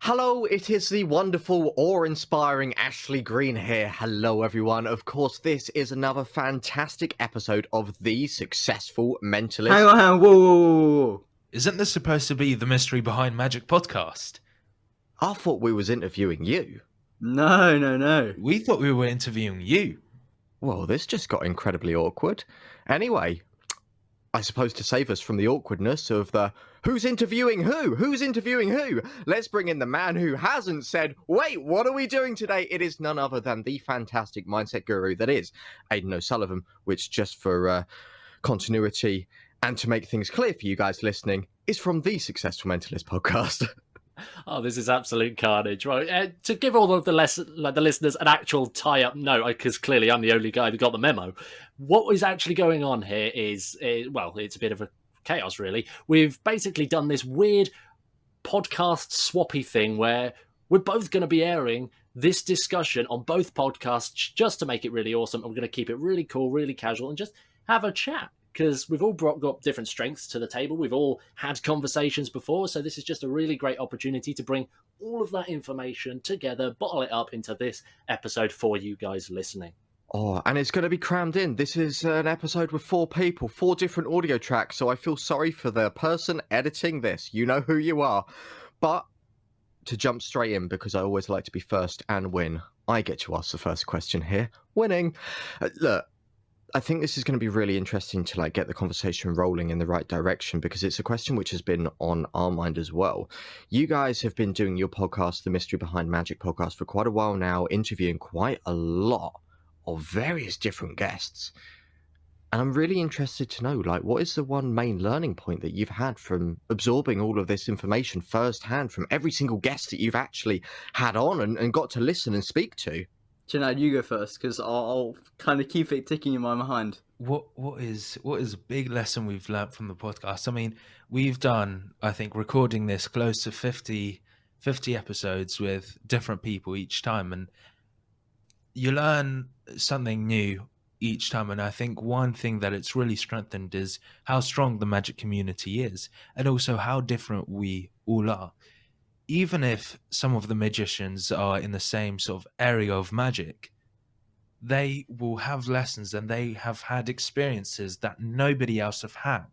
Hello, it is the wonderful, awe-inspiring Ashley Green here. Hello, everyone. Of course, this is another fantastic episode of The Successful Mentalist. Hang on, whoa. Isn't this supposed to be the Mystery Behind Magic podcast? I thought we was interviewing you. No. We thought we were interviewing you. Well, this just got incredibly awkward. Anyway, I suppose to save us from the awkwardness of the who's interviewing who? Who's interviewing who? Let's bring in the man who hasn't said, wait, what are we doing today? It is none other than the fantastic mindset guru that is Aidan O'Sullivan, which just for continuity and to make things clear for you guys listening, is from the Successful Mentalist podcast. Oh, this is absolute carnage, right? To give all of the listeners an actual tie-up note, because clearly I'm the only guy that got the memo. What is actually going on here is, it's a bit of a chaos, really. We've basically done this weird podcast swappy thing where we're both going to be airing this discussion on both podcasts just to make it really awesome. And we're going to keep it really cool, really casual, and just have a chat. Because we've all got different strengths to the table. We've all had conversations before. So this is just a really great opportunity to bring all of that information together, bottle it up into this episode for you guys listening. Oh, and it's going to be crammed in. This is an episode with 4 people, 4 different audio tracks. So I feel sorry for the person editing this. You know who you are. But to jump straight in, because I always like to be first and win, I get to ask the first question here. Winning. Look. I think this is going to be really interesting to get the conversation rolling in the right direction, because it's a question which has been on our mind as well. You guys have been doing your podcast, the Mystery Behind Magic podcast, for quite a while now, interviewing quite a lot of various different guests. And I'm really interested to know, what is the one main learning point that you've had from absorbing all of this information firsthand from every single guest that you've actually had on and got to listen and speak to? Csanád, you go first, because I'll kind of keep it ticking in my mind. What is a big lesson we've learned from the podcast? I mean, we've done, I think, recording this close to 50 episodes with different people each time, and you learn something new each time. And I think one thing that it's really strengthened is how strong the magic community is, and also how different we all are. Even if some of the magicians are in the same sort of area of magic, they will have lessons and they have had experiences that nobody else have had.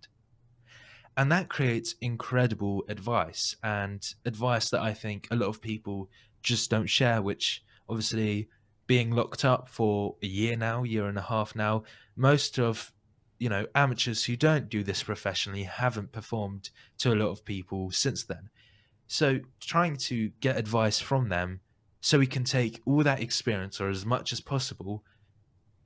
And that creates incredible advice, and advice that I think a lot of people just don't share, which obviously, being locked up for a year and a half now, most of amateurs who don't do this professionally haven't performed to a lot of people since then. So trying to get advice from them so we can take all that experience, or as much as possible,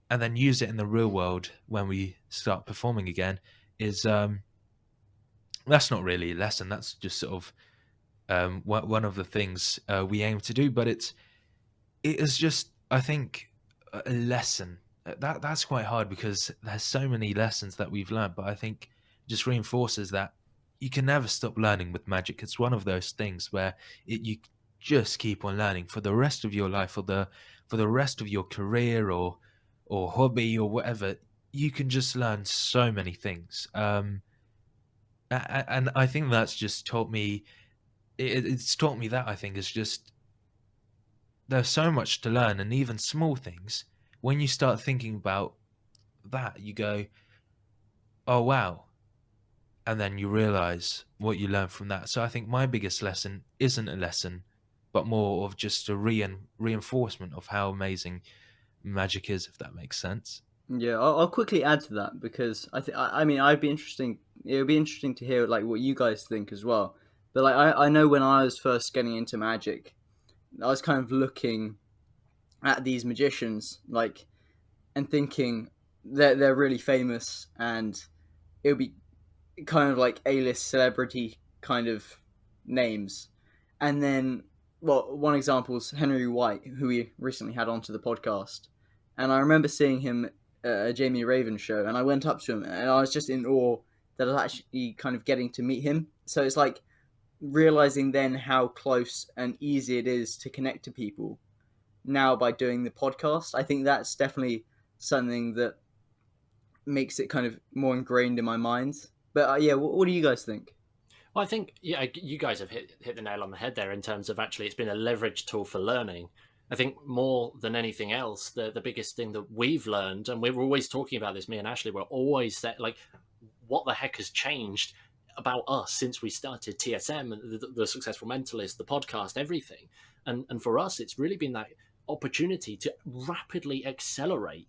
and then use it in the real world when we start performing again is, that's not really a lesson. That's just sort of one of the things we aim to do. But it is just, I think, a lesson. That's quite hard because there's so many lessons that we've learned, but I think it just reinforces that you can never stop learning with magic. It's one of those things where you just keep on learning for the rest of your life, for the rest of your career or hobby or whatever. You can just learn so many things. And I think that's just taught me. It's taught me that I think it's just there's so much to learn, and even small things. When you start thinking about that, you go, "Oh wow." And then you realize what you learn from that. So I think my biggest lesson isn't a lesson, but more of just a reinforcement of how amazing magic is, if that makes sense. Yeah, I'll quickly add to that, because I mean, I'd be interesting. It would be interesting to hear what you guys think as well. But I know when I was first getting into magic, I was kind of looking at these magicians and thinking they're really famous, and it would be kind of like A-list celebrity kind of names. And then, one example is Henry White, who we recently had onto the podcast. And I remember seeing him at a Jamie Raven show, and I went up to him, and I was just in awe that I was actually kind of getting to meet him. So it's realizing then how close and easy it is to connect to people now by doing the podcast. I think that's definitely something that makes it kind of more ingrained in my mind. But yeah, what do you guys think? Well, I think you guys have hit the nail on the head there in terms of actually it's been a leverage tool for learning. I think more than anything else, the biggest thing that we've learned, and we're always talking about this, me and Ashley, we're always that like, what the heck has changed about us since we started TSM and the Successful Mentalist, the podcast, everything. And for us, it's really been that opportunity to rapidly accelerate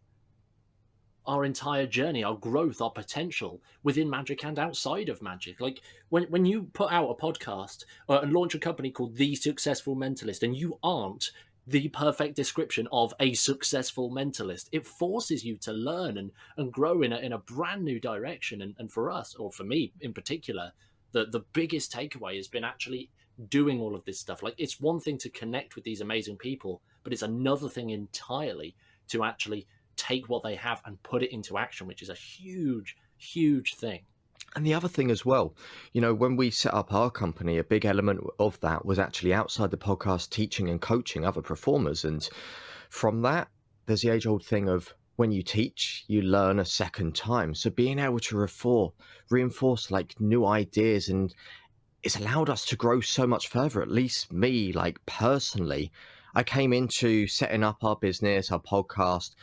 our entire journey, our growth, our potential within magic and outside of magic. Like when you put out a podcast and launch a company called The Successful Mentalist, and you aren't the perfect description of a successful mentalist, it forces you to learn and grow in a brand new direction. And for us, or for me in particular, the biggest takeaway has been actually doing all of this stuff. Like, it's one thing to connect with these amazing people, but it's another thing entirely to actually take what they have and put it into action, which is a huge thing. And the other thing as well, you know, when we set up our company, a big element of that was actually outside the podcast teaching and coaching other performers. And from that, there's the age-old thing of when you teach, you learn a second time. So being able to reinforce like new ideas, and it's allowed us to grow so much further, at least me, like personally. I came into setting up our business, our podcast,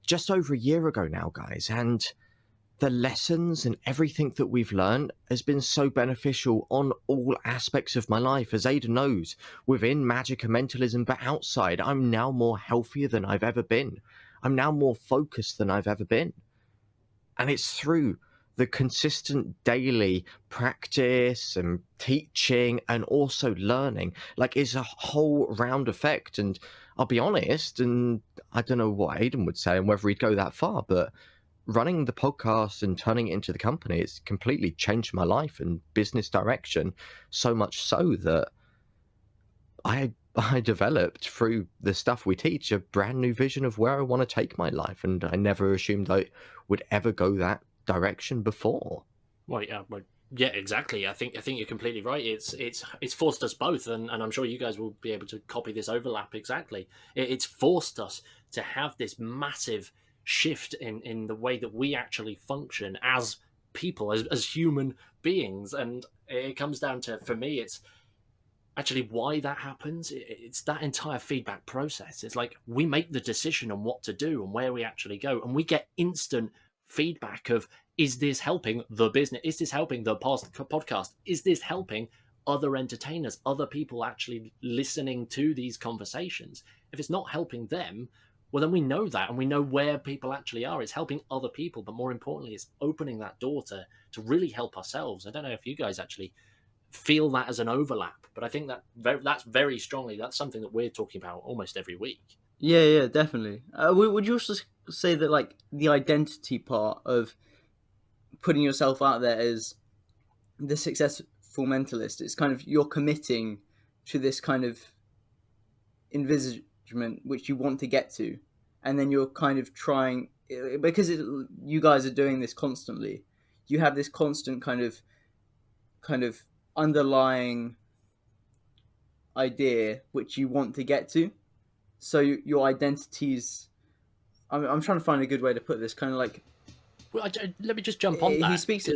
just over a year ago now, guys, and the lessons and everything that we've learned has been so beneficial on all aspects of my life. As Aidan knows, within magic and mentalism, but outside, I'm now more healthier than I've ever been. I'm now more focused than I've ever been. And it's through the consistent daily practice and teaching and also learning. Like, it's a whole round effect. And I'll be honest, and I don't know what Aidan would say and whether he'd go that far, but running the podcast and turning it into the company, it's completely changed my life and business direction, so much so that I developed, through the stuff we teach, a brand new vision of where I want to take my life. And I never assumed I would ever go that direction before. Well, yeah, exactly. I think you're completely right. It's forced us both, and I'm sure you guys will be able to copy this overlap exactly. It's forced us to have this massive shift in the way that we actually function as people, as human beings. And it comes down to, for me, it's actually why that happens. It's that entire feedback process. It's like we make the decision on what to do and where we actually go, and we get instant feedback of, is this helping the business? Is this helping the podcast? Is this helping other entertainers, other people actually listening to these conversations? If it's not helping them, well, then we know that, and we know where people actually are. It's helping other people, but more importantly, it's opening that door to really help ourselves. I don't know if you guys actually feel that as an overlap, but I think that's very strongly, that's something that we're talking about almost every week. Yeah, definitely. Would you also say that, like, the identity part of putting yourself out there as the successful mentalist, it's kind of, you're committing to this kind of envisagement which you want to get to, and then you're kind of trying, because you guys are doing this constantly, you have this constant kind of underlying idea which you want to get to. So your identities, I'm trying to find a good way to put this, kind of like, well, let me just jump on that. He speaks,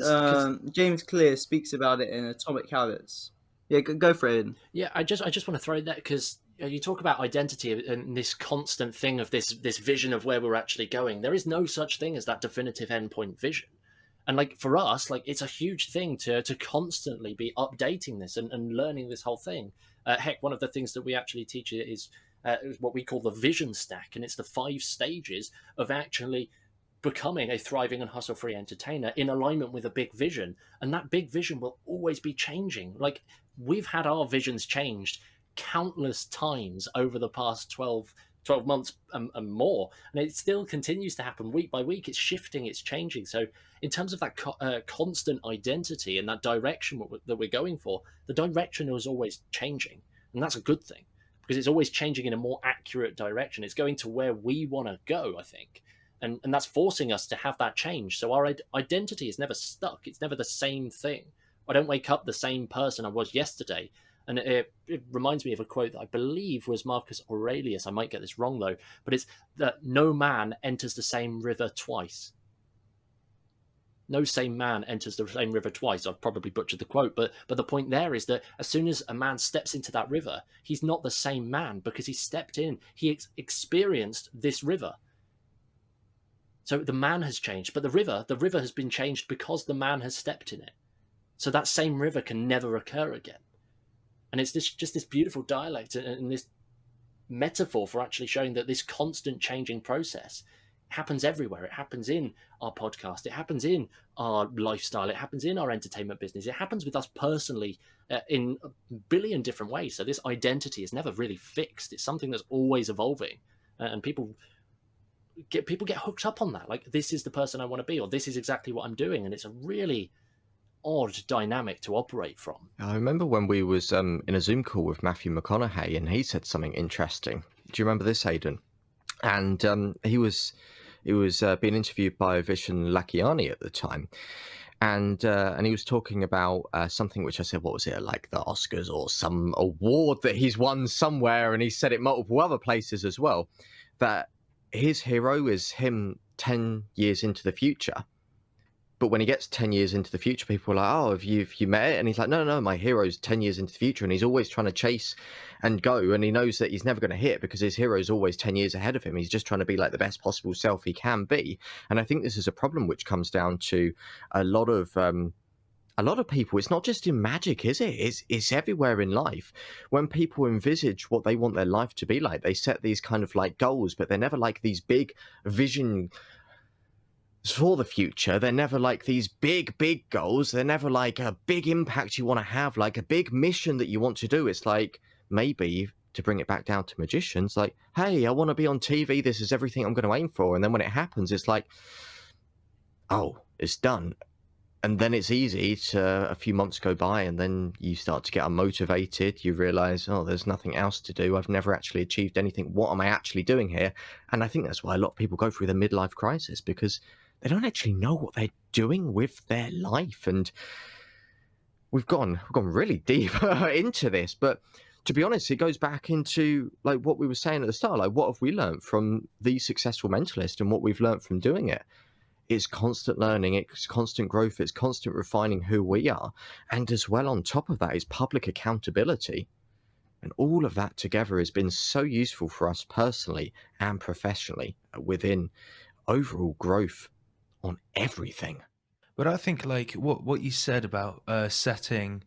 James Clear speaks about it in Atomic Habits. Yeah, go for it. Yeah, I just want to throw that, because you talk about identity and this constant thing of this vision of where we're actually going. There is no such thing as that definitive endpoint vision. And like, for us, like, it's a huge thing to constantly be updating this and learning this whole thing. Heck, one of the things that we actually teach is what we call the vision stack, and it's the 5 stages of actually becoming a thriving and hustle-free entertainer in alignment with a big vision. And that big vision will always be changing. Like, we've had our visions changed countless times over the past 12 months and more, and it still continues to happen week by week. It's shifting, it's changing. So in terms of that constant identity and that direction that we're going for, the direction is always changing, and that's a good thing, because it's always changing in a more accurate direction. It's going to where we want to go, I think. And that's forcing us to have that change. So our identity is never stuck. It's never the same thing. I don't wake up the same person I was yesterday. And it reminds me of a quote that I believe was Marcus Aurelius. I might get this wrong, though. But it's that no man enters the same river twice. No same man enters the same river twice. I've probably butchered the quote, but the point there is that as soon as a man steps into that river, he's not the same man because he stepped in. He experienced this river. So the man has changed, but the river has been changed because the man has stepped in it. So that same river can never occur again. And it's just this beautiful dialect and this metaphor for actually showing that this constant changing process happens everywhere. It happens in our podcast. It happens in our lifestyle. It happens in our entertainment business. It happens with us personally in a billion different ways. So this identity is never really fixed. It's something that's always evolving, and people get hooked up on that. Like, this is the person I want to be, or this is exactly what I'm doing. And it's a really odd dynamic to operate from. I remember when we was in a Zoom call with Matthew McConaughey, and he said something interesting. Do you remember this, Aidan? And he was being interviewed by Vishen Lakiani at the time, and he was talking about something which I said, what was it, like the Oscars or some award that he's won somewhere, and he said it multiple other places as well, that his hero is him 10 years into the future. But when he gets 10 years into the future, people are like, oh, have you met it? And he's like, no, my hero's 10 years into the future. And he's always trying to chase and go. And he knows that he's never going to hit because his hero's always 10 years ahead of him. He's just trying to be like the best possible self he can be. And I think this is a problem which comes down to a lot of people. It's not just in magic, is it? It's everywhere in life. When people envisage what they want their life to be like, they set these kind of like goals, but they're never like these big vision for the future. They're never like these big goals. They're never like a big impact you want to have, like a big mission that you want to do. It's like, maybe to bring it back down to magicians, like, hey, I want to be on TV. This is everything I'm going to aim for. And then when it happens, it's like, oh, it's done. And then it's easy to, a few months go by, and then you start to get unmotivated. You realize, oh, there's nothing else to do. I've never actually achieved anything. What am I actually doing here? And I think that's why a lot of people go through the midlife crisis, because they don't actually know what they're doing with their life. And we've gone really deep into this, but to be honest, it goes back into like what we were saying at the start. Like, what have we learned from the successful mentalist, and what we've learned from doing it? It's constant learning, it's constant growth, it's constant refining who we are. And as well, on top of that, is public accountability. And all of that together has been so useful for us personally and professionally within overall growth on everything. But I think like what you said about setting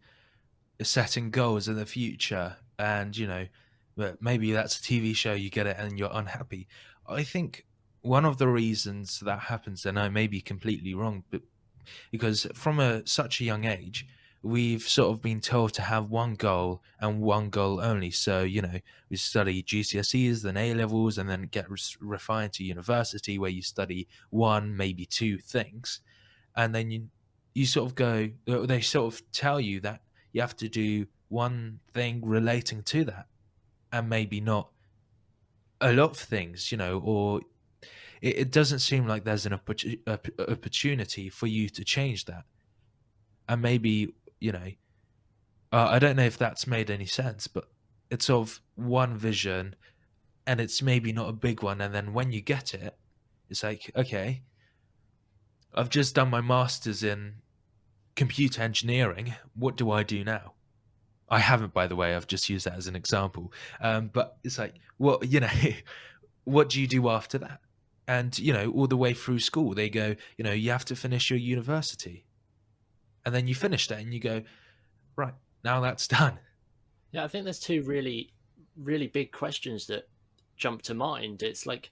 goals in the future, and but maybe that's a TV show, you get it and you're unhappy. I think one of the reasons that happens, and I may be completely wrong, but because from such a young age, we've sort of been told to have one goal and one goal only. So, we study GCSEs, then A-levels, and then get refined to university where you study one, maybe two things. And then you sort of go, they sort of tell you that you have to do one thing relating to that, and maybe not a lot of things, or it doesn't seem like there's an opportunity for you to change that. And maybe, I don't know if that's made any sense, but it's sort of one vision, and it's maybe not a big one. And then when you get it, it's like, okay, I've just done my master's in computer engineering. What do I do now? I haven't, by the way. I've just used that as an example. But it's like, well, what do you do after that? And, all the way through school, they go, you have to finish your university. And then you finish that and you go, right, now that's done. Yeah, I think there's two really, really big questions that jump to mind. It's like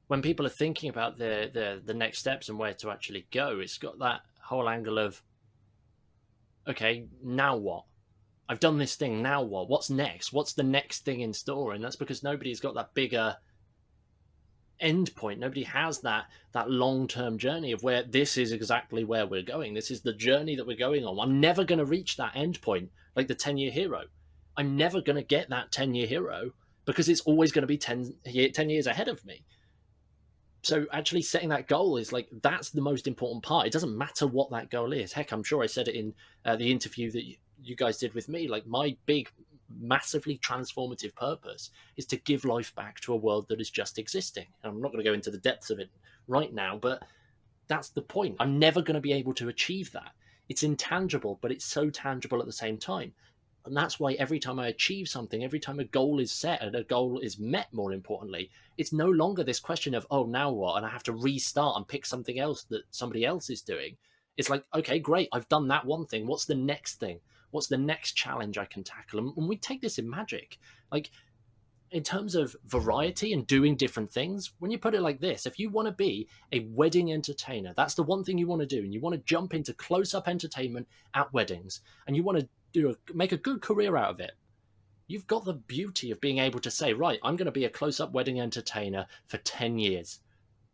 when people are thinking about the next steps and where to actually go, it's got that whole angle of, okay, now what? I've done this thing, now what? What's next? What's the next thing in store? And that's because nobody's got that bigger end point. Nobody has that long-term journey of where this is exactly where we're going. This is the journey that we're going on. I'm never going to reach that end point, like the 10-year hero. I'm never going to get that 10-year hero because it's always going to be 10 years ahead of me. So actually setting that goal is like, that's the most important part. It doesn't matter what that goal is. Heck, I'm sure I said it in the interview that you guys did with me. Like, my big, massively transformative purpose is to give life back to a world that is just existing. And I'm not going to go into the depths of it right now, but that's the point. I'm never going to be able to achieve that. It's intangible, but it's so tangible at the same time. And that's why every time I achieve something, every time a goal is set and a goal is met, more importantly, it's no longer this question of, oh, now what? And I have to restart and pick something else that somebody else is doing. It's like, okay, great, I've done that one thing. What's the next thing? What's the next challenge I can tackle? And we take this in magic. Like, in terms of variety and doing different things, when you put it like this, if you want to be a wedding entertainer, that's the one thing you want to do, and you want to jump into close-up entertainment at weddings, and you want to make a good career out of it, you've got the beauty of being able to say, right, I'm going to be a close-up wedding entertainer for 10 years.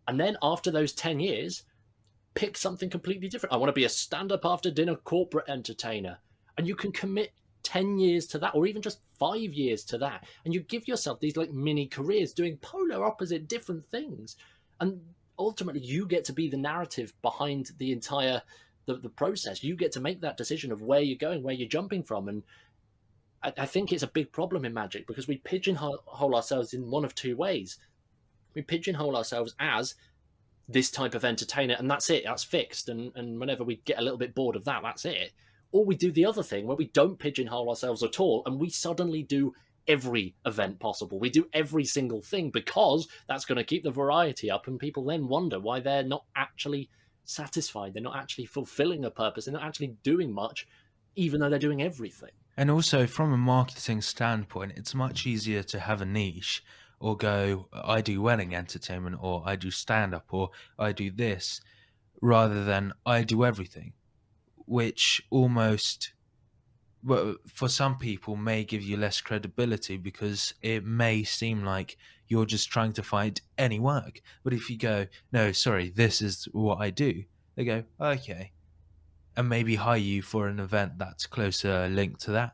And then after those 10 years, pick something completely different. I want to be a stand-up after dinner corporate entertainer. And you can commit 10 years to that, or even just 5 years to that. And you give yourself these like mini careers doing polar opposite different things. And ultimately you get to be the narrative behind the entire the process. You get to make that decision of where you're going, where you're jumping from. And I think it's a big problem in magic because we pigeonhole ourselves in one of two ways. We pigeonhole ourselves as this type of entertainer, and that's it, that's fixed. And whenever we get a little bit bored of that, that's it. Or we do the other thing where we don't pigeonhole ourselves at all, and we suddenly do every event possible. We do every single thing because that's going to keep the variety up, and people then wonder why they're not actually satisfied. They're not actually fulfilling a purpose. They're not actually doing much, even though they're doing everything. And also, from a marketing standpoint, it's much easier to have a niche or go, I do wedding entertainment, or I do stand-up, or I do this, rather than I do everything, which almost, well, for some people, may give you less credibility because it may seem like you're just trying to find any work. But if you go, no, sorry, this is what I do, they go, okay, and maybe hire you for an event that's closer linked to that.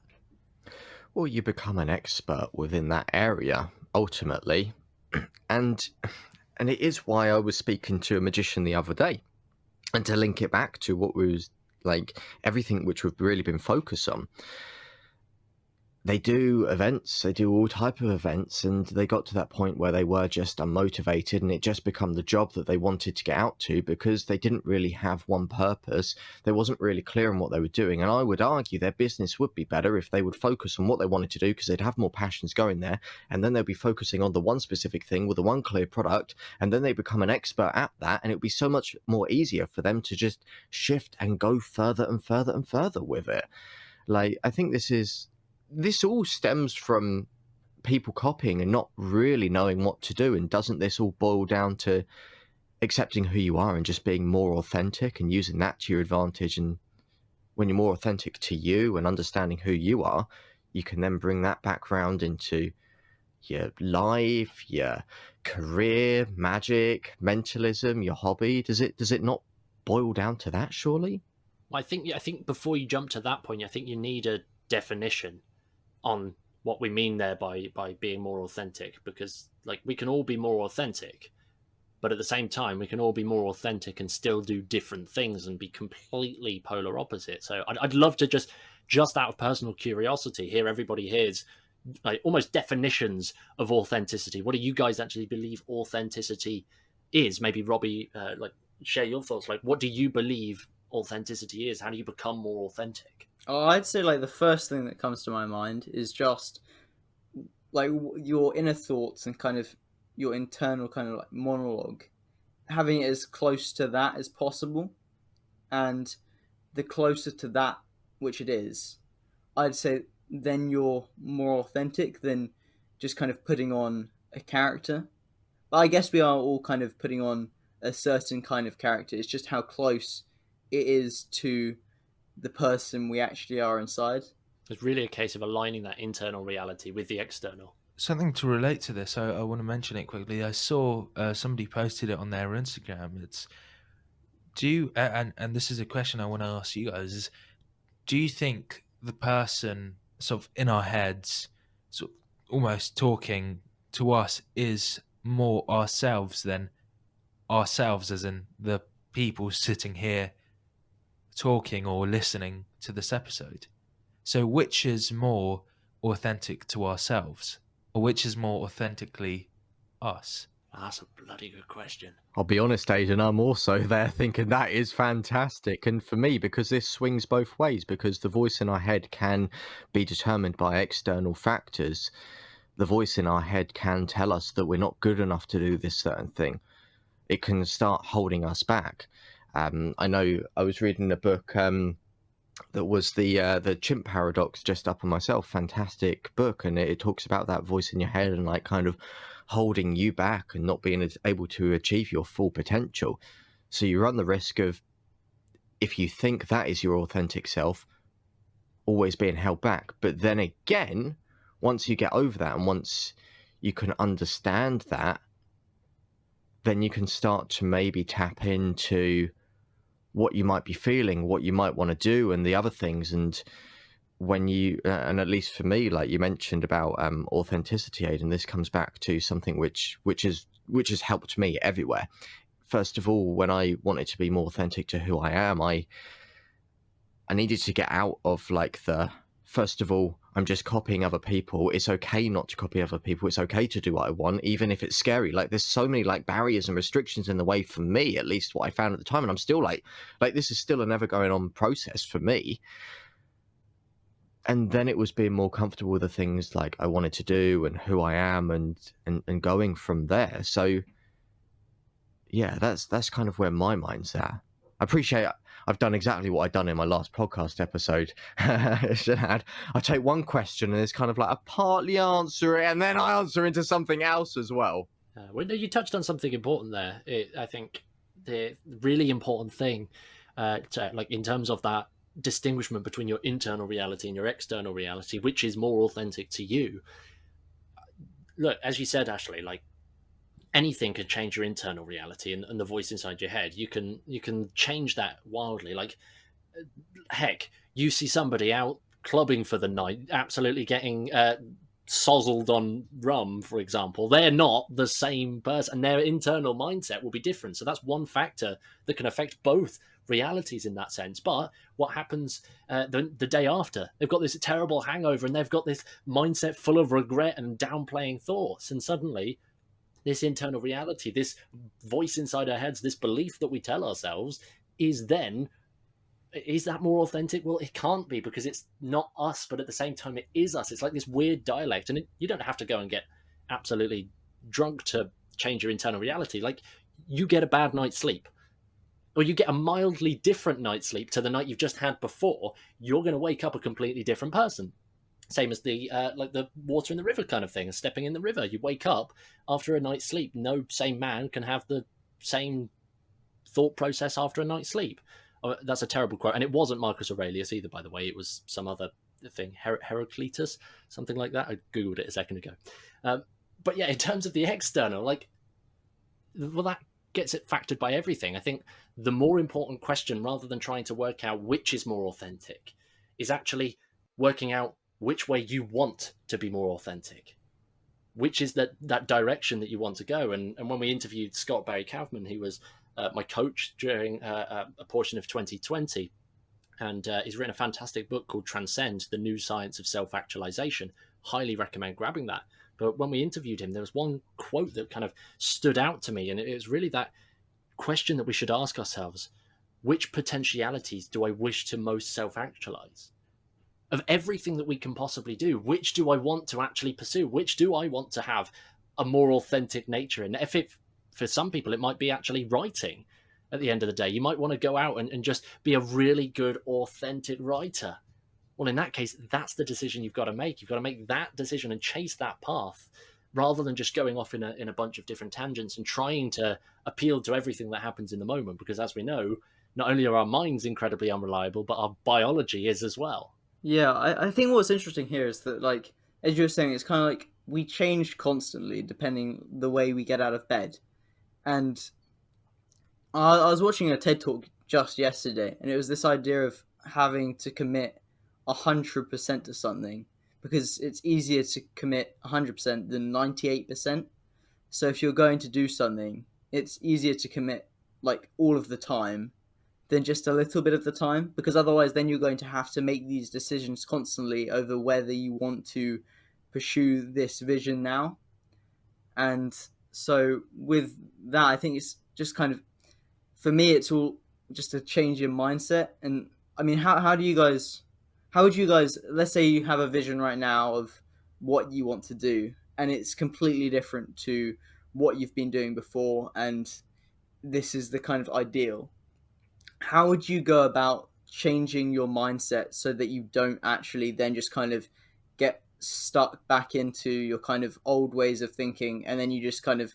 Well, you become an expert within that area, ultimately. And it is why I was speaking to a magician the other day. And to link it back to what was like everything which we've really been focused on. They do events, they do all type of events, and they got to that point where they were just unmotivated, and it just become the job that they wanted to get out to because they didn't really have one purpose. They wasn't really clear on what they were doing, and I would argue their business would be better if they would focus on what they wanted to do because they'd have more passions going there, and then they'll be focusing on the one specific thing with the one clear product, and then they become an expert at that, and it would be so much more easier for them to just shift and go further and further and further with it. Like, I think this all stems from people copying and not really knowing what to do. And doesn't this all boil down to accepting who you are and just being more authentic and using that to your advantage? And when you're more authentic to you and understanding who you are, you can then bring that background into your life, your career, magic, mentalism, your hobby. Does it not boil down to that, surely? I think before you jump to that point, I think you need a definition on what we mean there by being more authentic, because like we can all be more authentic, but at the same time we can all be more authentic and still do different things and be completely polar opposite. So I'd love to just out of personal curiosity hear everybody here's like almost definitions of authenticity. What do you guys actually believe authenticity is? Maybe Robbie, like share your thoughts. Like, what do you believe authenticity is? How do you become more authentic? Oh, I'd say like the first thing that comes to my mind is just like your inner thoughts and kind of your internal kind of like monologue, having it as close to that as possible. And the closer to that, which it is, I'd say then you're more authentic than just kind of putting on a character. But I guess we are all kind of putting on a certain kind of character. It's just how close it is to the person we actually are inside. It's really a case of aligning that internal reality with the external. Something to relate to this, I want to mention it quickly. I saw somebody posted it on their Instagram. It's, and this is a question I want to ask you guys, is do you think the person sort of in our heads, sort of almost talking to us, is more ourselves than ourselves, as in the people sitting here talking or listening to this episode? So which is more authentic to ourselves, or which is more authentically us? That's a bloody good question. I'll be honest, Aidan, I'm also there thinking that is fantastic. And for me, because this swings both ways, because the voice in our head can be determined by external factors, the voice in our head can tell us that we're not good enough to do this certain thing. It can start holding us back. I know I was reading a book that was the Chimp Paradox just up on myself. Fantastic book, and it talks about that voice in your head and like kind of holding you back and not being able to achieve your full potential. So you run the risk of, if you think that is your authentic self, always being held back. But then again, once you get over that and once you can understand that, then you can start to maybe tap into what you might be feeling, what you might want to do, and the other things. And when you, and at least for me, like you mentioned about authenticity, Aidan, this comes back to something which has helped me everywhere. First of all, when I wanted to be more authentic to who I am, I needed to get out of like the, first of all, I'm just copying other people. It's okay not to copy other people. It's okay to do what I want, even if it's scary. Like there's so many like barriers and restrictions in the way for me, at least what I found at the time. And I'm still like this is still a never going on process for me. And then it was being more comfortable with the things like I wanted to do and who I am and going from there. So yeah, that's kind of where my mind's at. I appreciate I've done exactly what I've done in my last podcast episode. Csanád, I take one question and it's kind of like I partly answer it and then I answer into something else as well. Well, you touched on something important there. I think the really important thing, like in terms of that distinguishment between your internal reality and your external reality, which is more authentic to you. Look, as you said, Ashley, like anything can change your internal reality and the voice inside your head. You can change that wildly. Like heck, you see somebody out clubbing for the night, absolutely getting sozzled on rum, for example. They're not the same person, and their internal mindset will be different. So that's one factor that can affect both realities in that sense. But what happens the day after? They've got this terrible hangover and they've got this mindset full of regret and downplaying thoughts, and suddenly this internal reality, this voice inside our heads, this belief that we tell ourselves is that more authentic? Well, it can't be, because it's not us, but at the same time it is us. It's like this weird dialect, and you don't have to go and get absolutely drunk to change your internal reality. Like you get a bad night's sleep, or you get a mildly different night's sleep to the night you've just had before, you're going to wake up a completely different person. Same as the like the water in the river kind of thing, stepping in the river. You wake up after a night's sleep. No same man can have the same thought process after a night's sleep. Oh, that's a terrible quote. And it wasn't Marcus Aurelius either, by the way. It was some other thing, Heraclitus, something like that. I Googled it a second ago. But yeah, in terms of the external, like, well, that gets it factored by everything. I think the more important question, rather than trying to work out which is more authentic, is actually working out which way you want to be more authentic, which is that direction that you want to go. And when we interviewed Scott Barry Kaufman, he was my coach during a portion of 2020, and he's written a fantastic book called Transcend, The New Science of Self-Actualization. Highly recommend grabbing that. But when we interviewed him, there was one quote that kind of stood out to me, and it was really that question that we should ask ourselves: which potentialities do I wish to most self-actualize? Of everything that we can possibly do, which do I want to actually pursue? Which do I want to have a more authentic nature in? For some people, it might be actually writing at the end of the day. You might want to go out and just be a really good, authentic writer. Well, in that case, that's the decision you've got to make. You've got to make that decision and chase that path, rather than just going off in a bunch of different tangents and trying to appeal to everything that happens in the moment. Because as we know, not only are our minds incredibly unreliable, but our biology is as well. Yeah, I think what's interesting here is that, like, as you were saying, it's kind of like we change constantly depending the way we get out of bed. And I was watching a TED Talk just yesterday, and it was this idea of having to commit 100% to something, because it's easier to commit 100% than 98%. So if you're going to do something, it's easier to commit like all of the time than just a little bit of the time, because otherwise then you're going to have to make these decisions constantly over whether you want to pursue this vision now. And So with that, I think it's just kind of, for me, it's all just a change in mindset. And I mean, how would you guys, let's say you have a vision right now of what you want to do, and it's completely different to what you've been doing before, and this is the kind of ideal. How would you go about changing your mindset so that you don't actually then just kind of get stuck back into your kind of old ways of thinking, and then you just kind of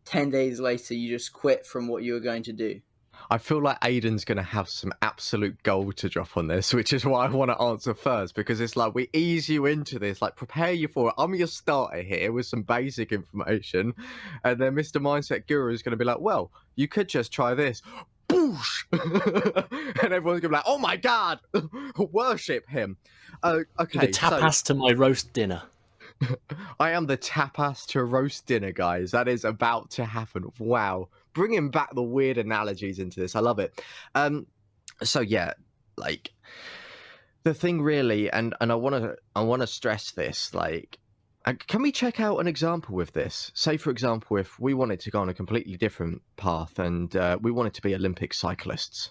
10 days later you just quit from what you were going to do? I feel like Aidan's going to have some absolute gold to drop on this, which is why I want to answer first, because it's like we ease you into this, like prepare you for it. I'm your starter here with some basic information, and then Mr. Mindset Guru is going to be like, well, you could just try this. Boosh! And everyone's going to be like, oh my God, worship him. Okay, the tapas to my roast dinner. I am the tapas to roast dinner, guys. That is about to happen. Wow. Bringing back the weird analogies into this. I love it. So yeah, like the thing really, and I want to stress this, like, can we check out an example with this? Say, for example, if we wanted to go on a completely different path and we wanted to be Olympic cyclists.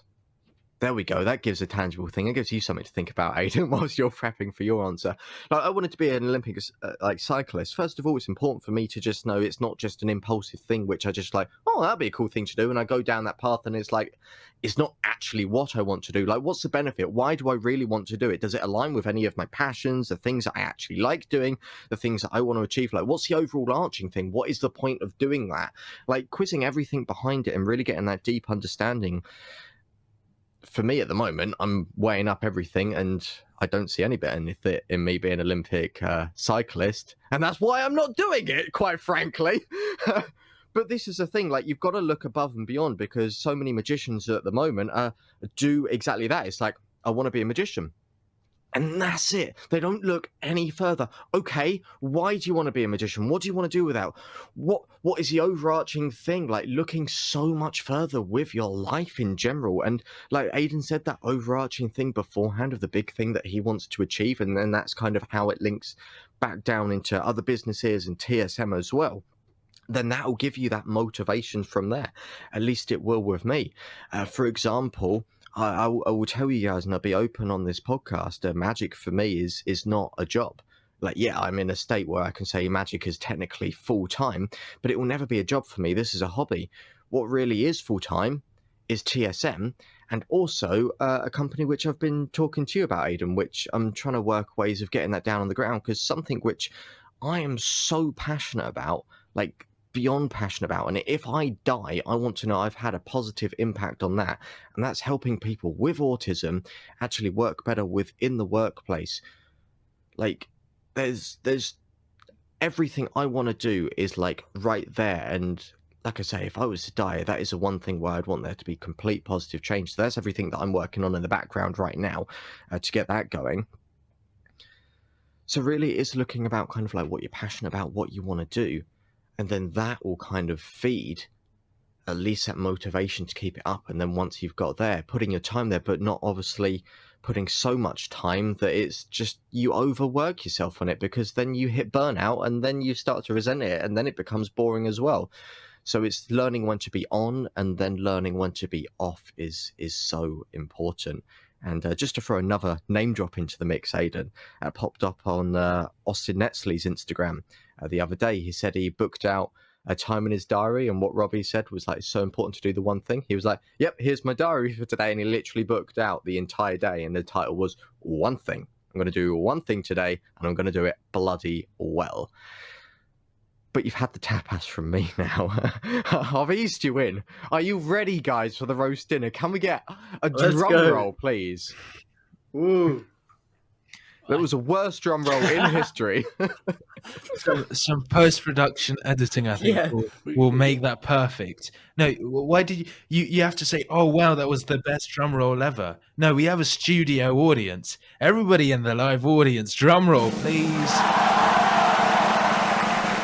There we go. That gives a tangible thing. It gives you something to think about, Aidan, whilst you're prepping for your answer. Like, I wanted to be an Olympic like cyclist. First of all, it's important for me to just know it's not just an impulsive thing, which I just like, oh, that'd be a cool thing to do. And I go down that path and it's like, it's not actually what I want to do. Like, what's the benefit? Why do I really want to do it? Does it align with any of my passions, the things that I actually like doing, the things that I want to achieve? Like, what's the overall arching thing? What is the point of doing that? Like, quizzing everything behind it and really getting that deep understanding. For me at the moment, I'm weighing up everything and I don't see any benefit in me being an Olympic cyclist. And that's why I'm not doing it, quite frankly. But this is the thing, like, you've got to look above and beyond, because so many magicians at the moment do exactly that. It's like, I want to be a magician. And that's it. They don't look any further. Okay, why do you want to be a magician? What do you want to do with that? What is the overarching thing? Like, looking so much further with your life in general. And like Aidan said, that overarching thing beforehand of the big thing that he wants to achieve. And then that's kind of how it links back down into other businesses and TSM as well. Then that will give you that motivation from there. At least it will with me. For example, I will tell you guys, and I'll be open on this podcast, magic for me is not a job. Like, yeah, I'm in a state where I can say magic is technically full-time, but it will never be a job for me. This is a hobby. What really is full-time is TSM, and also a company which I've been talking to you about, Aidan, which I'm trying to work ways of getting that down on the ground, because something which I am so passionate about, like, beyond passionate about, and if I die, I want to know I've had a positive impact on that, and that's helping people with autism actually work better within the workplace. Like, there's everything I want to do is like right there, and like I say, if I was to die, that is the one thing where I'd want there to be complete positive change. So that's everything that I'm working on in the background right now to get that going. So really it's looking about kind of like what you're passionate about, what you want to do. And then that will kind of feed at least that motivation to keep it up. And then once you've got there, putting your time there, but not obviously putting so much time that it's just you overwork yourself on it, because then you hit burnout and then you start to resent it and then it becomes boring as well. So it's learning when to be on and then learning when to be off is so important. And just to throw another name drop into the mix, Aidan, popped up on Austin Netzley's Instagram the other day. He said he booked out a time in his diary, and what Robbie said was like, so important to do the one thing. He was like, yep, here's my diary for today, and he literally booked out the entire day, and the title was One Thing. I'm going to do one thing today, and I'm going to do it bloody well. But you've had the tapas from me now. I've eased you in. Are you ready, guys, for the roast dinner? Can we get a drum roll, please? Ooh. That was the worst drum roll in history. Some post-production editing, I think, will make that perfect. No, why did you have to say, oh, wow, that was the best drum roll ever? No, we have a studio audience. Everybody in the live audience, drum roll, please.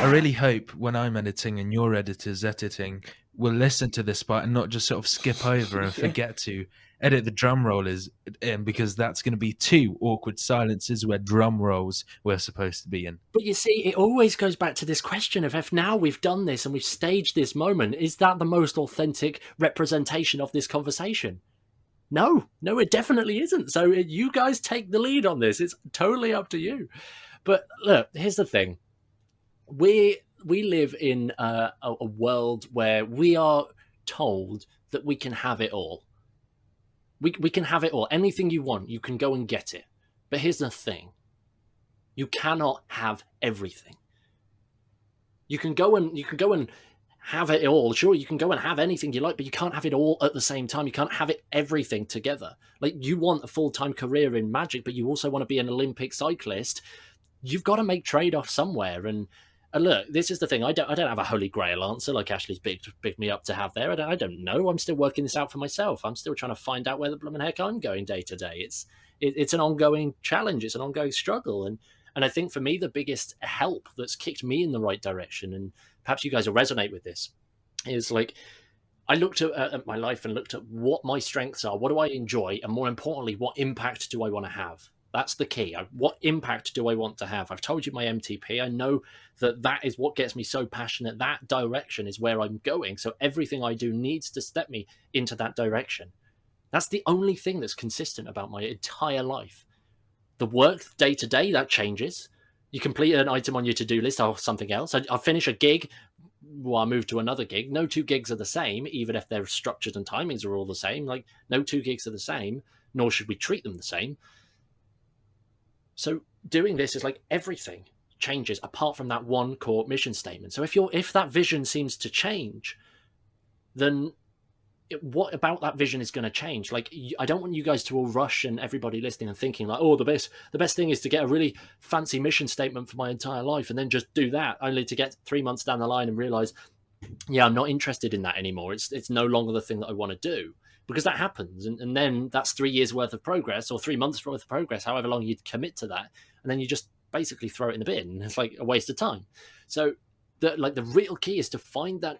I really hope when I'm editing and your editor's editing, will listen to this part and not just sort of skip over and forget to edit the drum roll in, because that's going to be 2 awkward silences where drum rolls were supposed to be in. But you see, it always goes back to this question of, if now we've done this and we've staged this moment, is that the most authentic representation of this conversation? No, it definitely isn't. So you guys take the lead on this. It's totally up to you. But look, here's the thing. We live in a world where we are told that we can have it all. We can have it all. Anything you want, you can go and get it. But here's the thing. You cannot have everything. You can go and have it all. Sure, you can go and have anything you like, but you can't have it all at the same time. You can't have everything together. Like, you want a full-time career in Magic, but you also want to be an Olympic cyclist. You've got to make trade-offs somewhere. And look, this is the thing. I don't have a holy grail answer like Ashley's bigged me up to have there. I don't know. I'm still working this out for myself. I'm still trying to find out where the blooming heck I'm going day to day. It's an ongoing challenge. It's an ongoing struggle. And I think for me, the biggest help that's kicked me in the right direction, and perhaps you guys will resonate with this, is like, I looked at my life and looked at what my strengths are, what do I enjoy, and more importantly, what impact do I want to have? That's the key. What impact do I want to have? I've told you my MTP. I know that is what gets me so passionate. That direction is where I'm going. So everything I do needs to step me into that direction. That's the only thing that's consistent about my entire life. The work day to day, that changes. You complete an item on your to-do list or something else. I finish a gig, well, I move to another gig. No 2 gigs are the same, even if their structures and timings are all the same. Like, no 2 gigs are the same, nor should we treat them the same. So doing this is like everything changes apart from that one core mission statement. So if that vision seems to change, then what about that vision is going to change? Like, I don't want you guys to all rush and everybody listening and thinking like, oh, the best thing is to get a really fancy mission statement for my entire life and then just do that, only to get 3 months down the line and realize, yeah, I'm not interested in that anymore. It's no longer the thing that I want to do. Because that happens, and then that's 3 years worth of progress, or 3 months worth of progress, however long you'd commit to that, and then you just basically throw it in the bin. It's like a waste of time. So the real key is to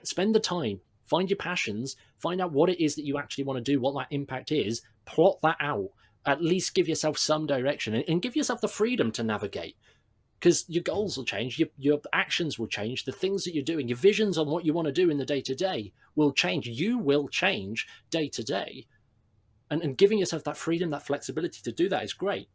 spend the time, find your passions, find out what it is that you actually want to do, what that impact is, plot that out, at least give yourself some direction, and give yourself the freedom to navigate. Because your goals will change, your actions will change, the things that you're doing, your visions on what you want to do in the day-to-day will change. You will change day-to-day. And giving yourself that freedom, that flexibility to do that is great.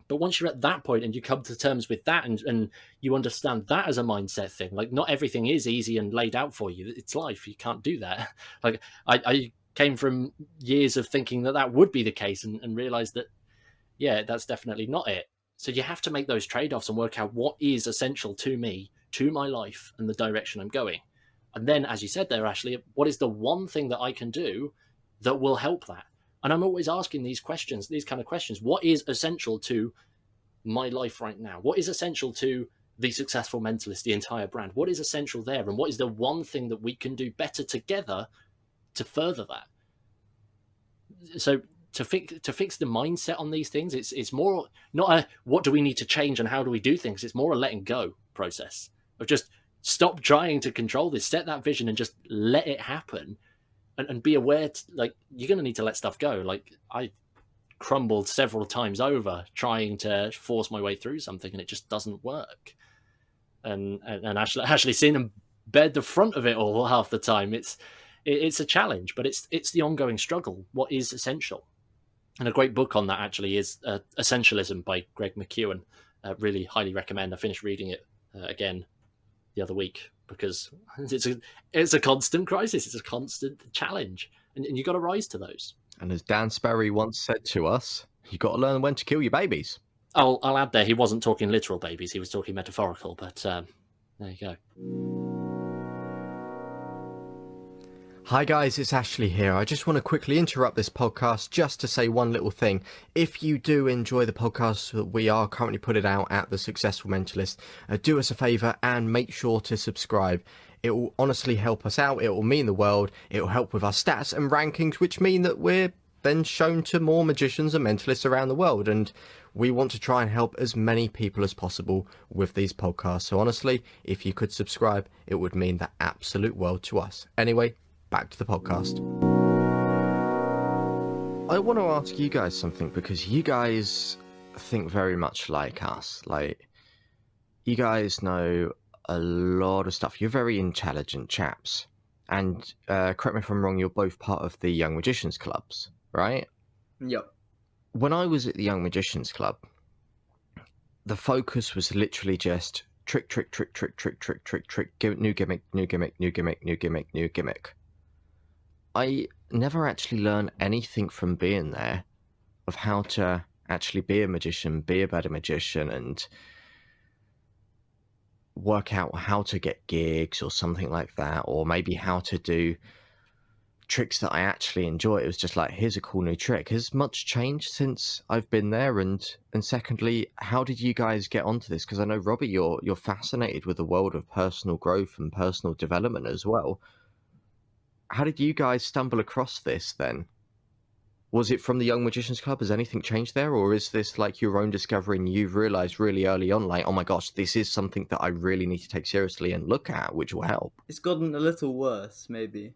But once you're at that point and you come to terms with that and you understand that as a mindset thing, like, not everything is easy and laid out for you. It's life. You can't do that. Like, I came from years of thinking that would be the case and realized that, yeah, that's definitely not it. So you have to make those trade-offs and work out what is essential to me, to my life, and the direction I'm going. And then, as you said there, Ashley, what is the one thing that I can do that will help that? And I'm always asking these kind of questions. What is essential to my life right now? What is essential to the Successful Mentalist, the entire brand? What is essential there? And what is the one thing that we can do better together to further that? So to fix the mindset on these things, it's more not a what do we need to change and how do we do things. It's more a letting go process of just stop trying to control this, set that vision and just let it happen, and be aware like, you're going to need to let stuff go. Like, I crumbled several times over trying to force my way through something and it just doesn't work. And Ashley seeing him bear the front of it all half the time. It's a challenge, but it's the ongoing struggle. What is essential? And a great book on that actually is Essentialism by Greg McKeown. Really highly recommend. I finished reading it again the other week because it's a constant crisis. It's a constant challenge, and you got to rise to those. And as Dan Sperry once said to us, you got to learn when to kill your babies. I'll add there, he wasn't talking literal babies. He was talking metaphorical. But there you go. Hi guys, it's Ashley here. I just want to quickly interrupt this podcast just to say one little thing. If you do enjoy the podcast that we are currently putting out at The Successful Mentalist, do us a favour and make sure to subscribe. It will honestly help us out. It will mean the world. It will help with our stats and rankings, which mean that we're then shown to more magicians and mentalists around the world. And we want to try and help as many people as possible with these podcasts. So honestly, if you could subscribe, it would mean the absolute world to us. Anyway, back to the podcast. I want to ask you guys something, because you guys think very much like us. Like, you guys know a lot of stuff. You're very intelligent chaps. And correct me if I'm wrong, you're both part of the Young Magicians Clubs, right? Yep. When I was at the Young Magicians Club, the focus was literally just trick, trick, trick, trick, trick, trick, trick, trick, new gimmick, new gimmick, new gimmick, new gimmick, new gimmick. I never actually learned anything from being there of how to actually be a magician, be a better magician, and work out how to get gigs or something like that, or maybe how to do tricks that I actually enjoy. It was just like, here's a cool new trick. Has much changed since I've been there? And secondly, how did you guys get onto this? Because I know, Robbie, you're fascinated with the world of personal growth and personal development as well. How did you guys stumble across this then? Was it from the Young Magicians Club? Has anything changed there? Or is this like your own discovery and you've realized really early on, like, oh my gosh, this is something that I really need to take seriously and look at, which will help? It's gotten a little worse, maybe.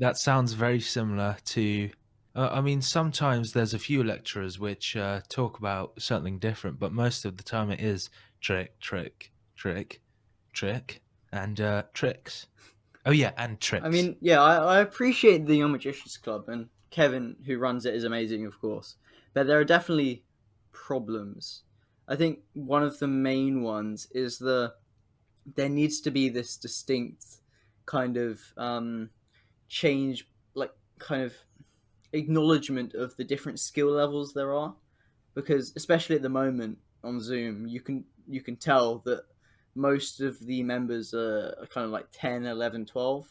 That sounds very similar to... I mean, sometimes there's a few lecturers which talk about something different, but most of the time it is trick, trick, trick, trick, and tricks. Oh yeah, and tricks. I mean, yeah, I appreciate the Young Magicians Club, and Kevin, who runs it, is amazing, of course. But there are definitely problems. I think one of the main ones is there needs to be this distinct kind of change, like kind of acknowledgement of the different skill levels there are. Because especially at the moment on Zoom, you can tell that most of the members are kind of like 10, 11, 12.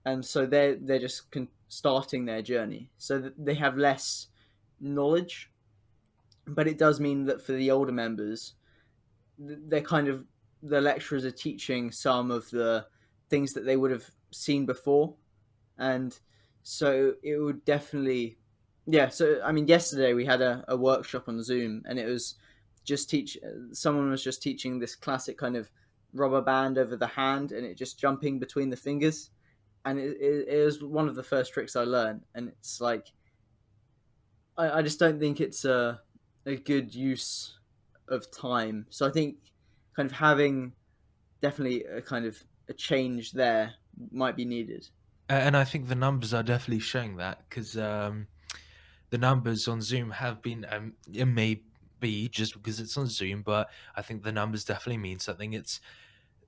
And so they're just starting their journey. So they have less knowledge. But it does mean that for the older members, the lecturers are teaching some of the things that they would have seen before. And so it would definitely... Yeah, so, I mean, yesterday we had a workshop on Zoom, and it was just someone was just teaching this classic kind of rubber band over the hand, and it just jumping between the fingers. And it was one of the first tricks I learned. And it's like, I just don't think it's a good use of time. So I think kind of having definitely a kind of a change there might be needed. And I think the numbers are definitely showing that, because the numbers on Zoom have been, it may be just because it's on Zoom, but I think the numbers definitely mean something.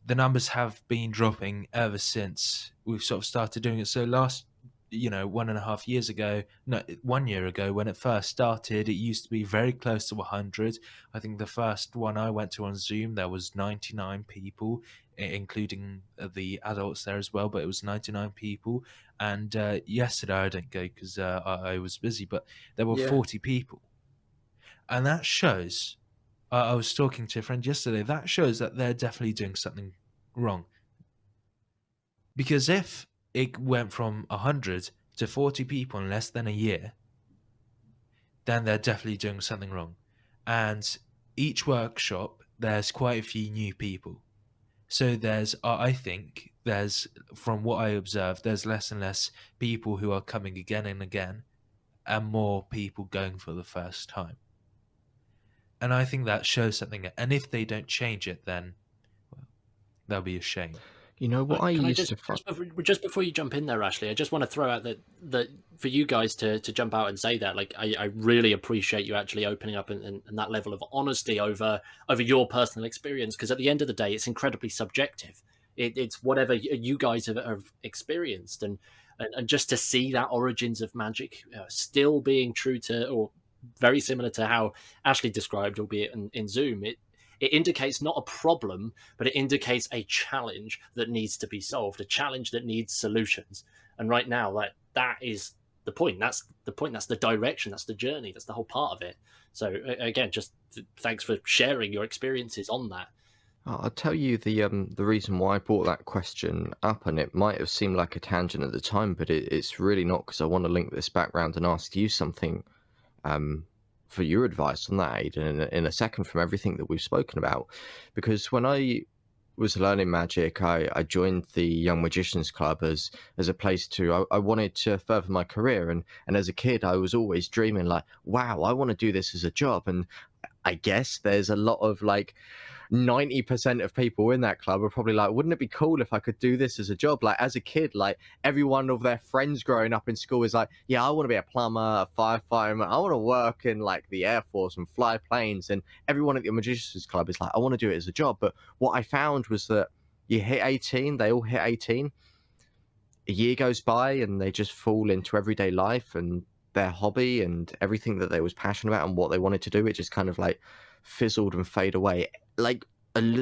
The numbers have been dropping ever since we've sort of started doing it. So last, 1.5 years ago, no, 1 year ago, when it first started, it used to be very close to 100. I think the first one I went to on Zoom, there was 99 people, including the adults there as well, but it was 99 people. And yesterday I didn't go because I was busy, but there were 40 people. And that shows, I was talking to a friend yesterday, that shows that they're definitely doing something wrong. Because if it went from 100 to 40 people in less than a year, then they're definitely doing something wrong. And each workshop, there's quite a few new people. So I think from what I observed, there's less and less people who are coming again and again, and more people going for the first time. And I think that shows something. And if they don't change it, then that'll be a shame. You know what just before you jump in there, Ashley, I just want to throw out that for you guys to jump out and say that, like, I really appreciate you actually opening up and that level of honesty over your personal experience, because at the end of the day, it's incredibly subjective. It's whatever you guys have experienced, and just to see that origins of magic still being true to, or very similar to how Ashley described, albeit in Zoom, it indicates not a problem, but it indicates a challenge that needs to be solved, a challenge that needs solutions. And right now, that is the point. That's the point. That's the direction. That's the journey. That's the whole part of it. So again, just thanks for sharing your experiences on that. I'll tell you the reason why I brought that question up, and it might have seemed like a tangent at the time, but it's really not, because I want to link this back round and ask you something for your advice on that, Aidan, in a second, from everything that we've spoken about. Because when I was learning magic, I joined the Young Magicians Club as a place to I wanted to further my career, and as a kid I was always dreaming like, wow, I want to do this as a job. And I guess there's a lot of like 90% of people in that club are probably like, wouldn't it be cool if I could do this as a job? Like as a kid, like every one of their friends growing up in school is like, yeah, I want to be a plumber, a firefighter, I want to work in like the Air Force and fly planes. And everyone at the Magicians Club is like, I want to do it as a job. But what I found was that you hit 18, they all hit 18, a year goes by and they just fall into everyday life, and their hobby and everything that they was passionate about and what they wanted to do, it just kind of like fizzled and fade away. Like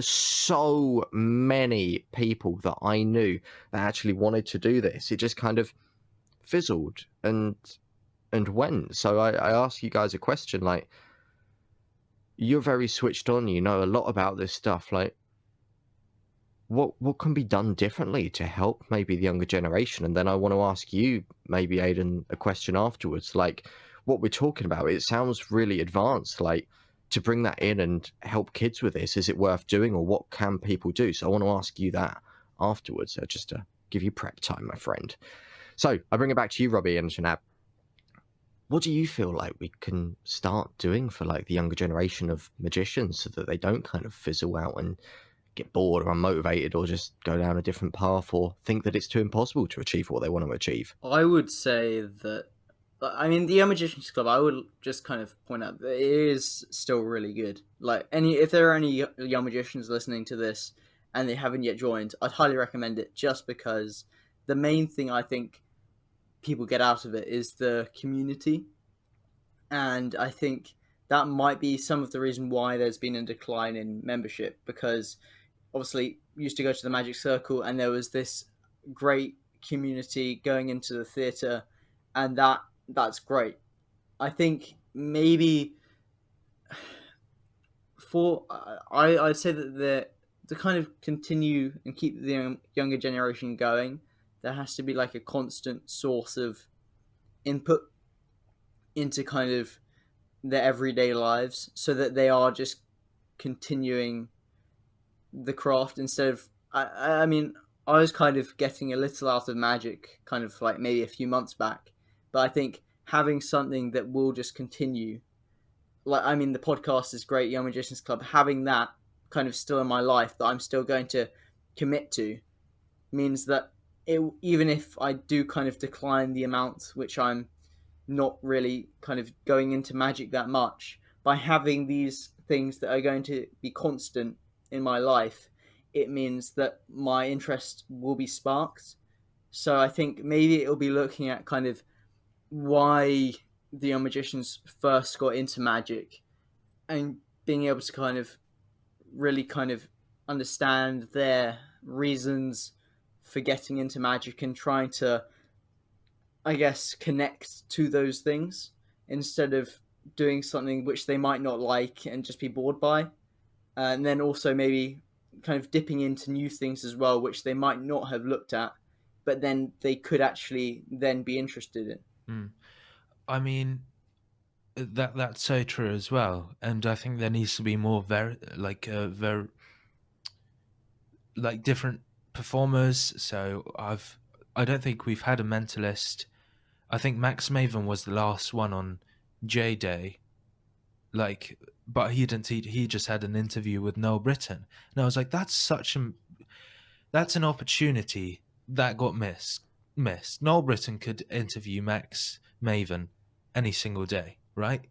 so many people that I knew that actually wanted to do this, it just kind of fizzled and went. So I ask you guys a question, like, you're very switched on, you know a lot about this stuff, like what can be done differently to help maybe the younger generation? And then I want to ask you, maybe Aidan, a question afterwards, like what we're talking about, it sounds really advanced, like to bring that in and help kids with this, is it worth doing, or what can people do? So I want to ask you that afterwards, just to give you prep time, my friend. So I bring it back to you, Robbie and Csanad. What do you feel like we can start doing for like the younger generation of magicians so that they don't kind of fizzle out and get bored or unmotivated or just go down a different path or think that it's too impossible to achieve what they want to achieve? I would say that, I mean, the Young Magicians Club, I would just kind of point out that it is still really good. Like, if there are any young magicians listening to this and they haven't yet joined, I'd highly recommend it, just because the main thing I think people get out of it is the community. And I think that might be some of the reason why there's been a decline in membership, because obviously we used to go to the Magic Circle and there was this great community going into the theatre, and that's great. I think maybe I'd say that to kind of continue and keep the younger generation going, there has to be like a constant source of input into kind of their everyday lives, so that they are just continuing the craft instead of, I mean, I was kind of getting a little out of magic kind of like maybe a few months back, but I think having something that will just continue, like, I mean, the podcast is great, Young Magicians Club, having that kind of still in my life that I'm still going to commit to, means that even if I do kind of decline the amount which I'm not really kind of going into magic that much, by having these things that are going to be constant in my life, it means that my interest will be sparked. So I think maybe it'll be looking at kind of why the Young Magicians first got into magic, and being able to kind of really kind of understand their reasons for getting into magic and trying to, I guess, connect to those things instead of doing something which they might not like and just be bored by. And then also maybe kind of dipping into new things as well, which they might not have looked at, but then they could actually then be interested in. I mean, that's so true as well. And I think there needs to be more very different performers. So I don't think we've had a mentalist. I think Max Maven was the last one on J Day, but he didn't. He just had an interview with Noel Britton, and I was like, that's an opportunity that got missed. Noel Britton could interview Max Maven any single day, right?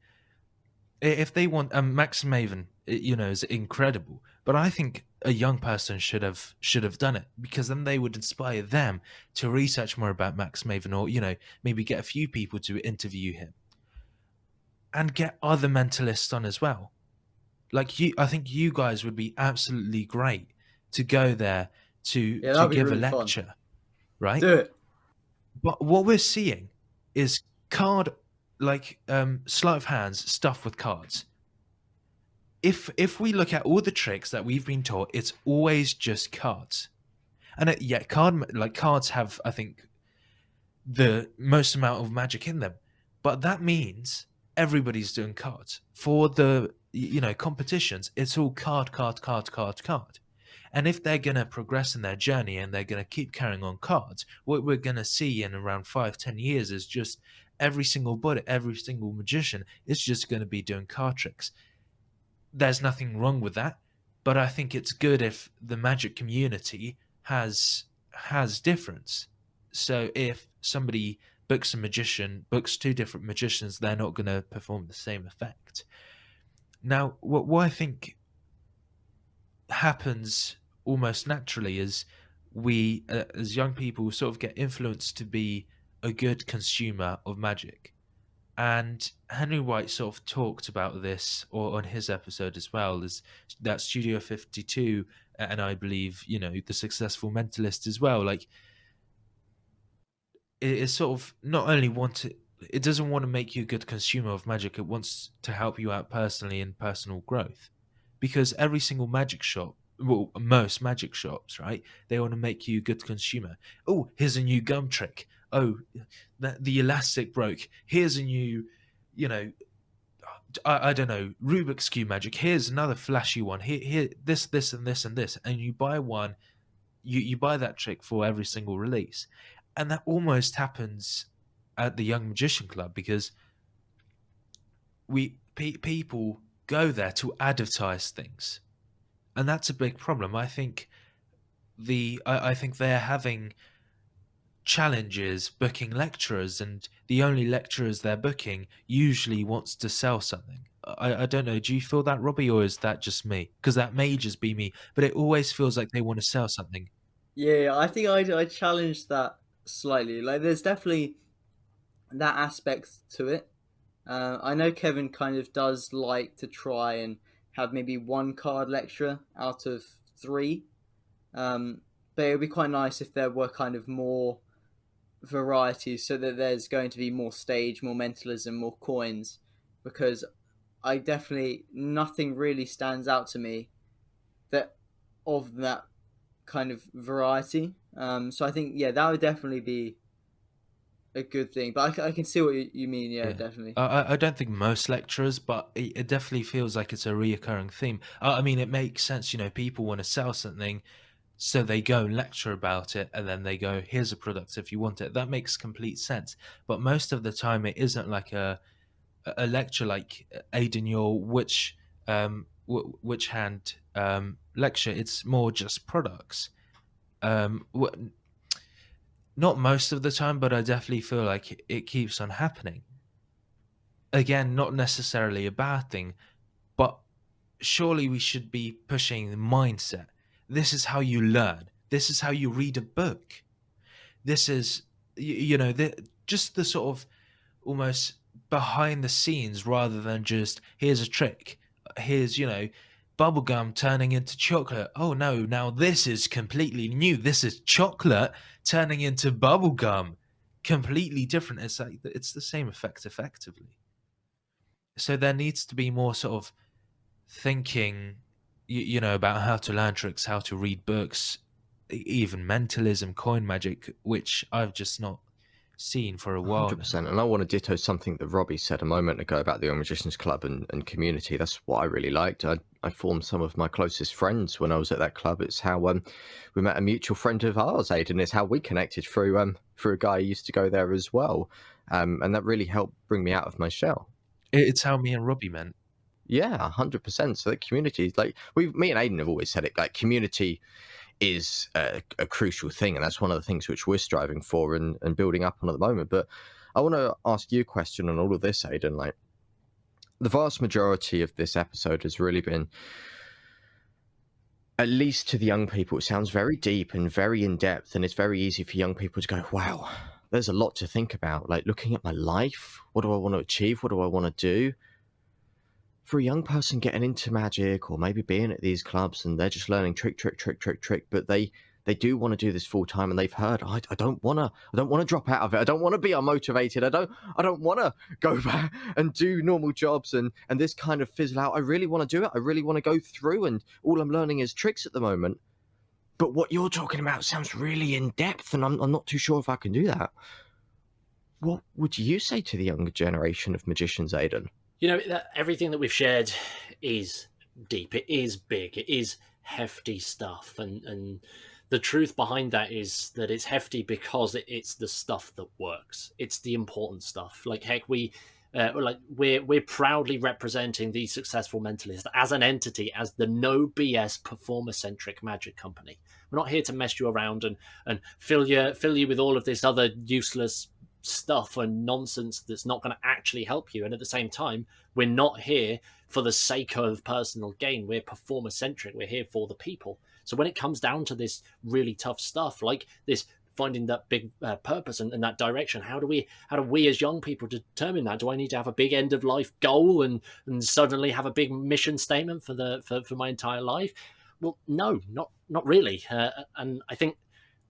If they want, Max Maven, is incredible, but I think a young person should have done it, because then they would inspire them to research more about Max Maven, or maybe get a few people to interview him and get other mentalists on as well. I think you guys would be absolutely great to go there to give really a lecture, fun. Right? Do it. But what we're seeing is card, sleight of hands stuff with cards. If we look at all the tricks that we've been taught, it's always just cards. And cards have, I think, the most amount of magic in them. But that means everybody's doing cards. For the competitions, it's all card. And if they're going to progress in their journey and they're going to keep carrying on cards, what we're going to see in around 5-10 years is just every single body, every single magician is just going to be doing card tricks. There's nothing wrong with that, but I think it's good if the magic community has difference. So if somebody books a magician, books 2 different magicians, they're not going to perform the same effect. Now, what I think happens almost naturally is we, as young people, sort of get influenced to be a good consumer of magic. And Henry White sort of talked about this, or on his episode as well, is that Studio 52, and I believe, the successful Mentalist as well. Like, it is sort of not only it doesn't want to make you a good consumer of magic, it wants to help you out personally in personal growth. Because every single magic shop, well, most magic shops, right, they want to make you a good consumer. Oh, here's a new gum trick. Oh, the elastic broke. Here's a new, I don't know, Rubik's Cube magic. Here's another flashy one. Here, this, and this, and this. And you buy one, you buy that trick for every single release. And that almost happens at the Young Magician Club, because people go there to advertise things, and that's a big problem. I think I think they're having challenges booking lecturers, and the only lecturers they're booking usually wants to sell something. I don't know, do you feel that, Robbie, or is that just me? Because that may just be me, but it always feels like they want to sell something. Yeah, I think I challenged that slightly. Like, there's definitely that aspect to it. I know Kevin kind of does like to try and have maybe 1 card lecturer out of 3. But it would be quite nice if there were kind of more variety, so that there's going to be more stage, more mentalism, more coins. Because nothing really stands out to me of that kind of variety. So I think, that would definitely be a good thing, but I can see what you mean. Yeah. Definitely. I don't think most lecturers, but it definitely feels like it's a reoccurring theme. I mean, it makes sense. People want to sell something, so they go and lecture about it, and then they go, here's a product if you want it. That makes complete sense. But most of the time it isn't like a lecture like Aidan, your which hand lecture. It's more just products. Not most of the time, but I definitely feel like it keeps on happening. Again, not necessarily a bad thing, but surely we should be pushing the mindset. This is how you learn. This is how you read a book. This is, just the sort of almost behind the scenes, rather than just, here's a trick. Here's, bubblegum turning into chocolate. Oh no, now this is completely new. This is chocolate turning into bubblegum. Completely different. It's like, it's the same effect effectively. So there needs to be more sort of thinking, about how to learn tricks, how to read books, even mentalism, coin magic, which I've just not seen for a while. 100%. And I want to ditto something that Robbie said a moment ago about the Young Magicians Club and community. That's what I really liked. I formed some of my closest friends when I was at that club. It's how we met a mutual friend of ours, Aidan. It's how we connected through a guy who used to go there as well. And that really helped bring me out of my shell. It's how me and Robbie met. Yeah, 100%. So the community, like me and Aidan have always said it, like community is a crucial thing, and that's one of the things which we're striving for and building up on at the moment. But I want to ask you a question on all of this, Aidan. Like, the vast majority of this episode has really been, at least to the young people, it sounds very deep and very in depth, and it's very easy for young people to go, wow, there's a lot to think about. Like, looking at my life, what do I want to achieve? What do I want to do? For a young person getting into magic, or maybe being at these clubs and they're just learning trick, but they do want to do this full time, and they've heard, I don't want to drop out of it. I don't want to be unmotivated. I don't want to go back and do normal jobs and this kind of fizzle out. I really want to do it. I really want to go through, and all I'm learning is tricks at the moment. But what you're talking about sounds really in depth, and I'm not too sure if I can do that. What would you say to the younger generation of magicians, Aidan? Everything that we've shared is deep. It is big. It is hefty stuff, and the truth behind that is that it's hefty because it's the stuff that works. It's the important stuff. Like, heck, we're proudly representing the successful Mentalist as an entity, as the no BS performer centric magic company. We're not here to mess you around and fill you with all of this other useless stuff and nonsense that's not going to actually help you. And at the same time, we're not here for the sake of personal gain. We're performer centric. We're here for the people. So when it comes down to this really tough stuff, like this, finding that big purpose and that direction, how do we as young people determine that? Do I need to have a big end of life goal and suddenly have a big mission statement for my entire life? Well, no, not really. And I think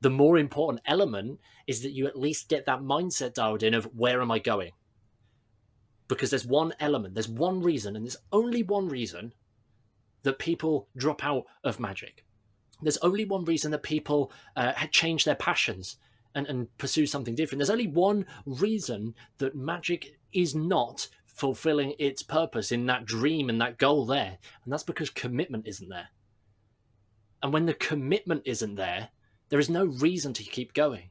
the more important element is that you at least get that mindset dialed in of, where am I going? Because there's one element, there's one reason, and there's only one reason that people drop out of magic. There's only one reason that people change their passions and pursue something different. There's only one reason that magic is not fulfilling its purpose in that dream and that goal there. And that's because commitment isn't there. And when the commitment isn't there, there is no reason to keep going.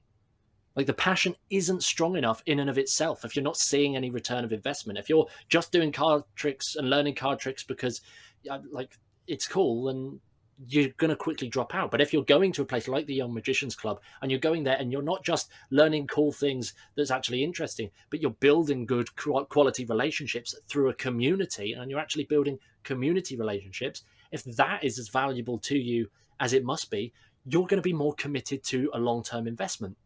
Like, the passion isn't strong enough in and of itself if you're not seeing any return of investment. If you're just doing card tricks and learning card tricks because it's cool, and you're going to quickly drop out. But if you're going to a place like the Young Magicians Club and you're going there and you're not just learning cool things that's actually interesting, but you're building good quality relationships through a community, and you're actually building community relationships, if that is as valuable to you as it must be, you're going to be more committed to a long-term investment.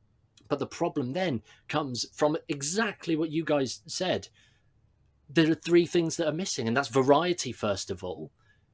But the problem then comes from exactly what you guys said. There are three things that are missing, and that's variety, first of all.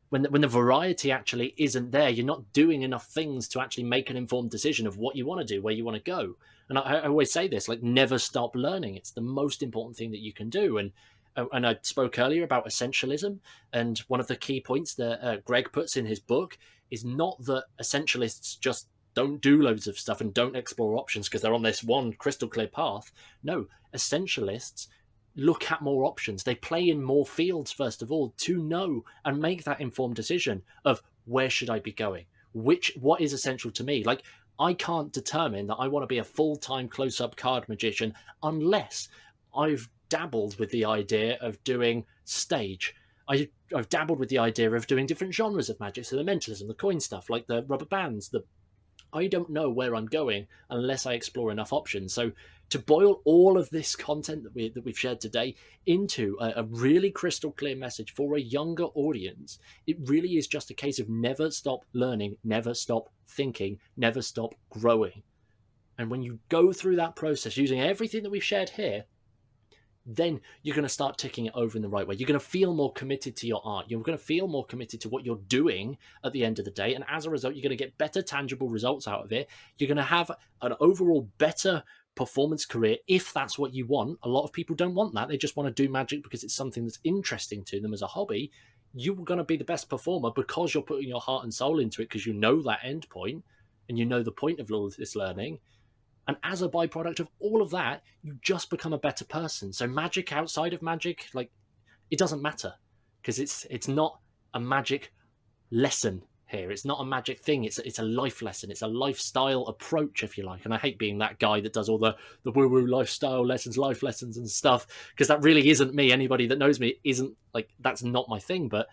When the variety actually isn't there, you're not doing enough things to actually make an informed decision of what you want to do, where you want to go. And I always say this, like, never stop learning. It's the most important thing that you can do. And I spoke earlier about essentialism, and one of the key points that Greg puts in his book is not that essentialists just don't do loads of stuff and don't explore options because they're on this one crystal clear path. No, essentialists look at more options. They play in more fields, first of all, to know and make that informed decision of, where should I be going? What is essential to me? Like, I can't determine that I want to be a full-time close-up card magician unless I've dabbled with the idea of doing stage. I've dabbled with the idea of doing different genres of magic, so the mentalism, the coin stuff, like the rubber bands. I don't know where I'm going unless I explore enough options. So to boil all of this content that we've shared today into a really crystal clear message for a younger audience, it really is just a case of never stop learning, never stop thinking, never stop growing. And when you go through that process using everything that we've shared here, then you're going to start ticking it over in the right way. You're going to feel more committed to your art. You're going to feel more committed to what you're doing at the end of the day. And as a result, you're going to get better tangible results out of it. You're going to have an overall better performance career if that's what you want. A lot of people don't want that. They just want to do magic because it's something that's interesting to them as a hobby. You're going to be the best performer because you're putting your heart and soul into it, because you know that end point and you know the point of all of this learning. And as a byproduct of all of that, you just become a better person. So magic outside of magic, like, it doesn't matter, because it's not a magic lesson here. It's not a magic thing. It's a life lesson. It's a lifestyle approach, if you like. And I hate being that guy that does all the woo-woo lifestyle lessons, life lessons and stuff, because that really isn't me. Anybody that knows me isn't, like, that's not my thing. But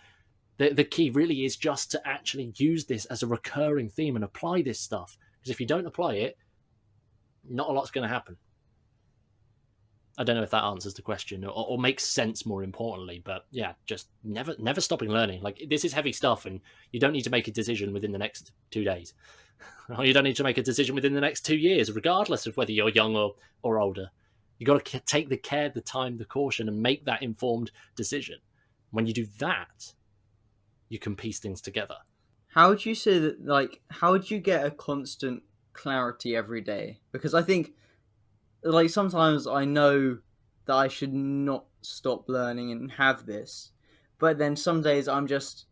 the key really is just to actually use this as a recurring theme and apply this stuff. Because if you don't apply it, not a lot's going to happen. I don't know if that answers the question or makes sense, more importantly, but yeah, just never stopping learning. Like, this is heavy stuff, and you don't need to make a decision within the next 2 days. Or you don't need to make a decision within the next 2 years, regardless of whether you're young or older. You got to take the care, the time, the caution, and make that informed decision. When you do that, you can piece things together. How would you say that, like, how would you get a constant clarity every day? Because I think, like, sometimes I know that I should not stop learning and have this, but then some days I'm just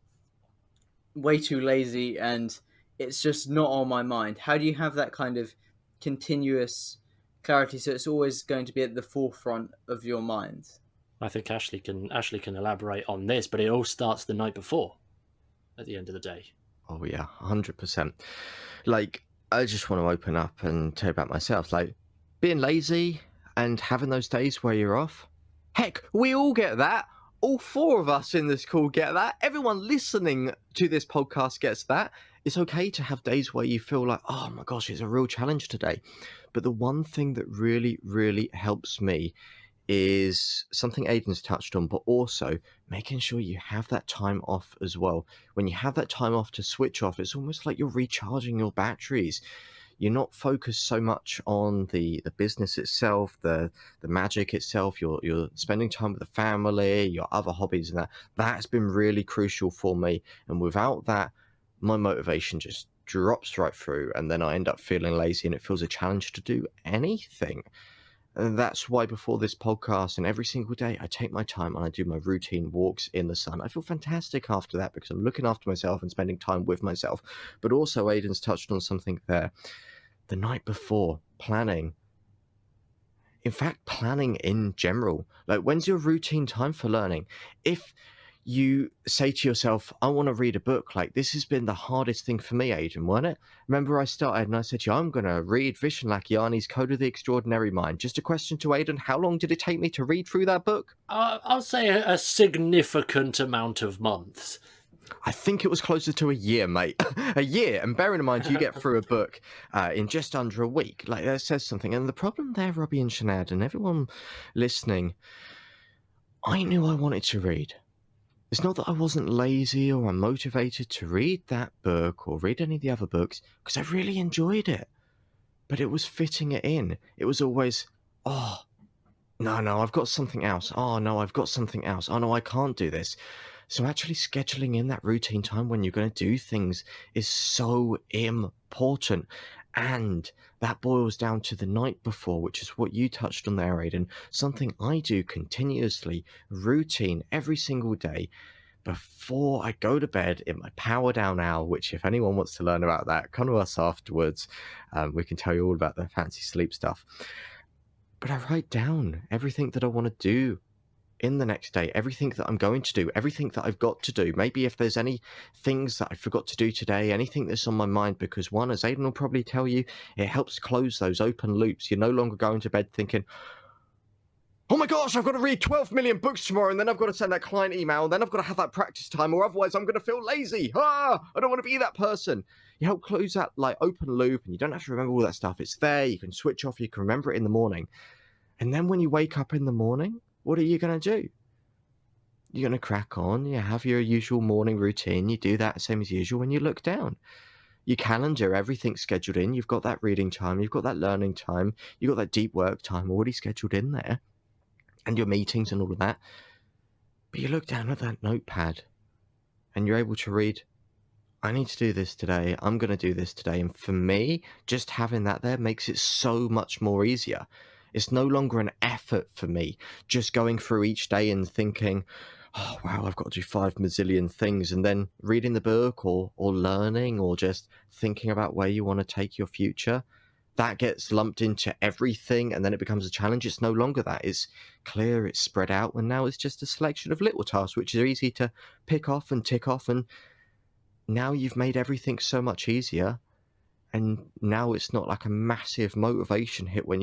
way too lazy and it's just not on my mind. How do you have that kind of continuous clarity so it's always going to be at the forefront of your mind? I think Ashley can elaborate on this, but it all starts the night before, at the end of the day. Oh yeah, 100%. Like, I just want to open up and tell you about myself. Like, being lazy and having those days where you're off. Heck, we all get that. All four of us in this call get that. Everyone listening to this podcast gets that. It's okay to have days where you feel like, oh my gosh, it's a real challenge today. But the one thing that really, really helps me is something Aidan's touched on, but also making sure you have that time off as well. When you have that time off to switch off, it's almost like you're recharging your batteries. You're not focused so much on the business itself, the magic itself. You're spending time with the family, your other hobbies, and that's been really crucial for me. And without that, my motivation just drops right through, and then I end up feeling lazy, and it feels a challenge to do anything. And that's why before this podcast and every single day, I take my time and I do my routine walks in the sun. I feel fantastic after that because I'm looking after myself and spending time with myself. But also, Aidan's touched on something there. The night before, planning. In fact, planning in general. Like, when's your routine time for learning? If you say to yourself, I want to read a book, like, this has been the hardest thing for me, Aidan, wasn't it? Remember I started and I said to you, I'm going to read Vishen Lakhiani's Code of the Extraordinary Mind. Just a question to Aidan, how long did it take me to read through that book? I'll say a significant amount of months. I think it was closer to a year, mate. A year. And bearing in mind, you get through a book in just under a week. Like, that says something. And the problem there, Robbie and Csanad, and everyone listening, I knew I wanted to read. It's not that I wasn't lazy or unmotivated to read that book or read any of the other books, because I really enjoyed it. But it was fitting it in. It was always, oh, no, I've got something else. Oh, no, I've got something else. Oh, no, I can't do this. So actually scheduling in that routine time when you're going to do things is so important. And that boils down to the night before, which is what you touched on there, Aidan. Something I do continuously, routine, every single day, before I go to bed in my power down hour, which if anyone wants to learn about that, come to us afterwards. We can tell you all about the fancy sleep stuff. But I write down everything that I want to do in the next day, everything that I'm going to do, everything that I've got to do. Maybe if there's any things that I forgot to do today, anything that's on my mind, because one, as Aidan will probably tell you, it helps close those open loops. You're no longer going to bed thinking, oh my gosh, I've got to read 12 million books tomorrow, and then I've got to send that client email, and then I've got to have that practice time, or otherwise I'm going to feel lazy. I don't want to be that person. You help close that like open loop, and you don't have to remember all that stuff. It's there. You can switch off. You can remember it in the morning. And then when you wake up in the morning, what are you going to do? You're going to crack on. You have your usual morning routine. You do that same as usual when you look down. Your calendar, everything's scheduled in. You've got that reading time. You've got that learning time. You've got that deep work time already scheduled in there. And your meetings and all of that. But you look down at that notepad and you're able to read, I need to do this today. I'm going to do this today. And for me, just having that there makes it so much more easier. It's no longer an effort for me just going through each day and thinking, oh, wow, I've got to do 5 mazillion things. And then reading the book or learning or just thinking about where you want to take your future. That gets lumped into everything and then it becomes a challenge. It's no longer that. It's clear, it's spread out. And now it's just a selection of little tasks, which are easy to pick off and tick off. And now you've made everything so much easier. And now it's not like a massive motivation hit when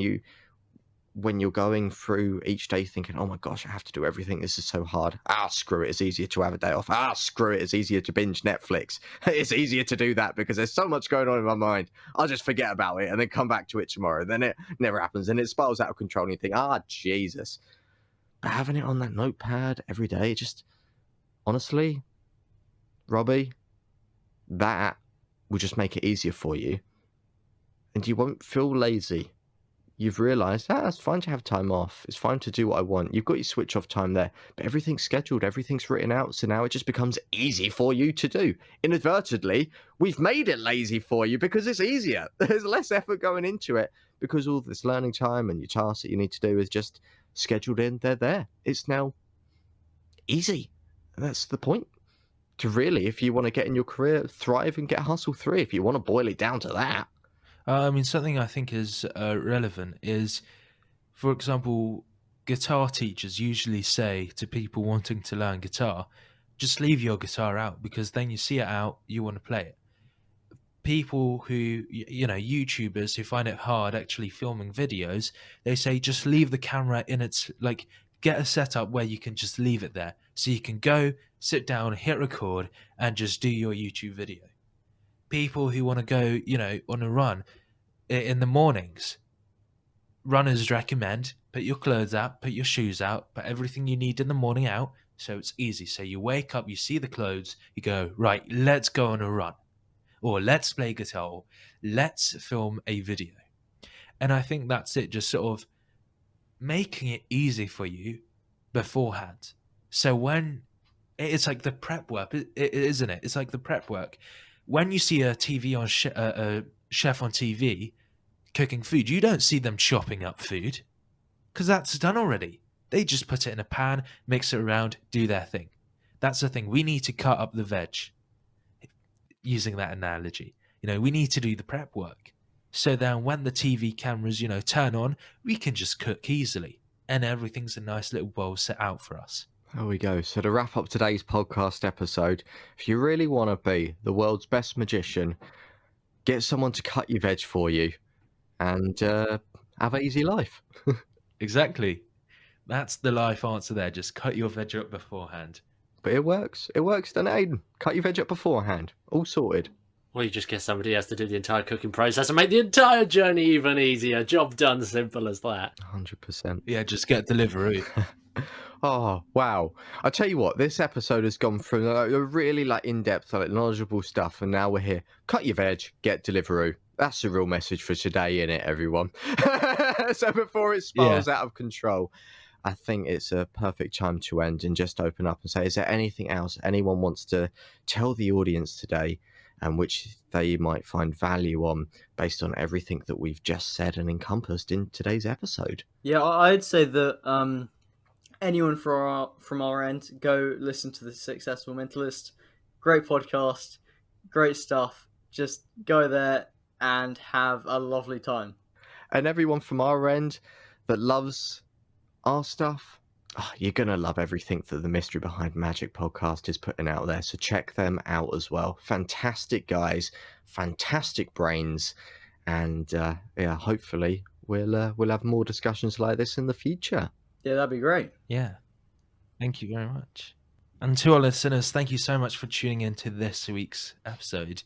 you're going through each day thinking, oh my gosh, I have to do everything. This is so hard. Screw it. It's easier to have a day off. Screw it. It's easier to binge Netflix. It's easier to do that because there's so much going on in my mind. I'll just forget about it and then come back to it tomorrow. Then it never happens and it spirals out of control and you think, Jesus. But having it on that notepad every day, just honestly, Robbie, that will just make it easier for you. And you won't feel lazy. You've realised, it's fine to have time off. It's fine to do what I want. You've got your switch off time there, but everything's scheduled, everything's written out. So now it just becomes easy for you to do. Inadvertently, we've made it lazy for you because it's easier. There's less effort going into it because all this learning time and your tasks that you need to do is just scheduled in. They're there. It's now easy. And that's the point. To really, if you want to get in your career, thrive and get hustle through, if you want to boil it down to that. Something I think is relevant is, for example, guitar teachers usually say to people wanting to learn guitar, just leave your guitar out because then you see it out, you want to play it. people who, YouTubers who find it hard actually filming videos, they say just leave the camera in its, like, get a setup where you can just leave it there. So you can go, sit down, hit record, and just do your YouTube video. People who want to go, on a run in the mornings, runners recommend put your clothes out, put your shoes out, put everything you need in the morning out, so it's easy. So you wake up, you see the clothes, you go, right, let's go on a run, or let's play guitar, or let's film a video. And I think that's it, just sort of making it easy for you beforehand. So when it's like the prep work, isn't it? It's like the prep work. When you see a chef on TV cooking food, you don't see them chopping up food because that's done already. They just put it in a pan, mix it around, do their thing. That's the thing. We need to cut up the veg, using that analogy. We need to do the prep work. So then when the TV cameras, turn on, we can just cook easily. And everything's a nice little bowl set out for us. There we go. So to wrap up today's podcast episode, if you really want to be the world's best magician, get someone to cut your veg for you and have an easy life. Exactly. That's the life answer there. Just cut your veg up beforehand. But it works. It works, doesn't it, Aidan? Cut your veg up beforehand. All sorted. Or you just get somebody else to do the entire cooking process and make the entire journey even easier. Job done, simple as that. 100%. Yeah, just get delivery. Oh, wow. I tell you what, this episode has gone from a really in-depth, knowledgeable stuff, and now we're here. Cut your veg, get Deliveroo. That's the real message for today, innit, everyone? So before it spirals out of control, I think it's a perfect time to end and just open up and say, is there anything else anyone wants to tell the audience today, and which they might find value on based on everything that we've just said and encompassed in today's episode? Yeah, I'd say that anyone from our end, go listen to the Successful Mentalist. Great podcast, great stuff. Just go there and have a lovely time. And everyone from our end that loves our stuff, you're going to love everything that the Mystery Behind Magic podcast is putting out there. So check them out as well. Fantastic guys, fantastic brains. And hopefully we'll have more discussions like this in the future. Yeah, that'd be great. Yeah. Thank you very much. And to our listeners, thank you so much for tuning in to this week's episode.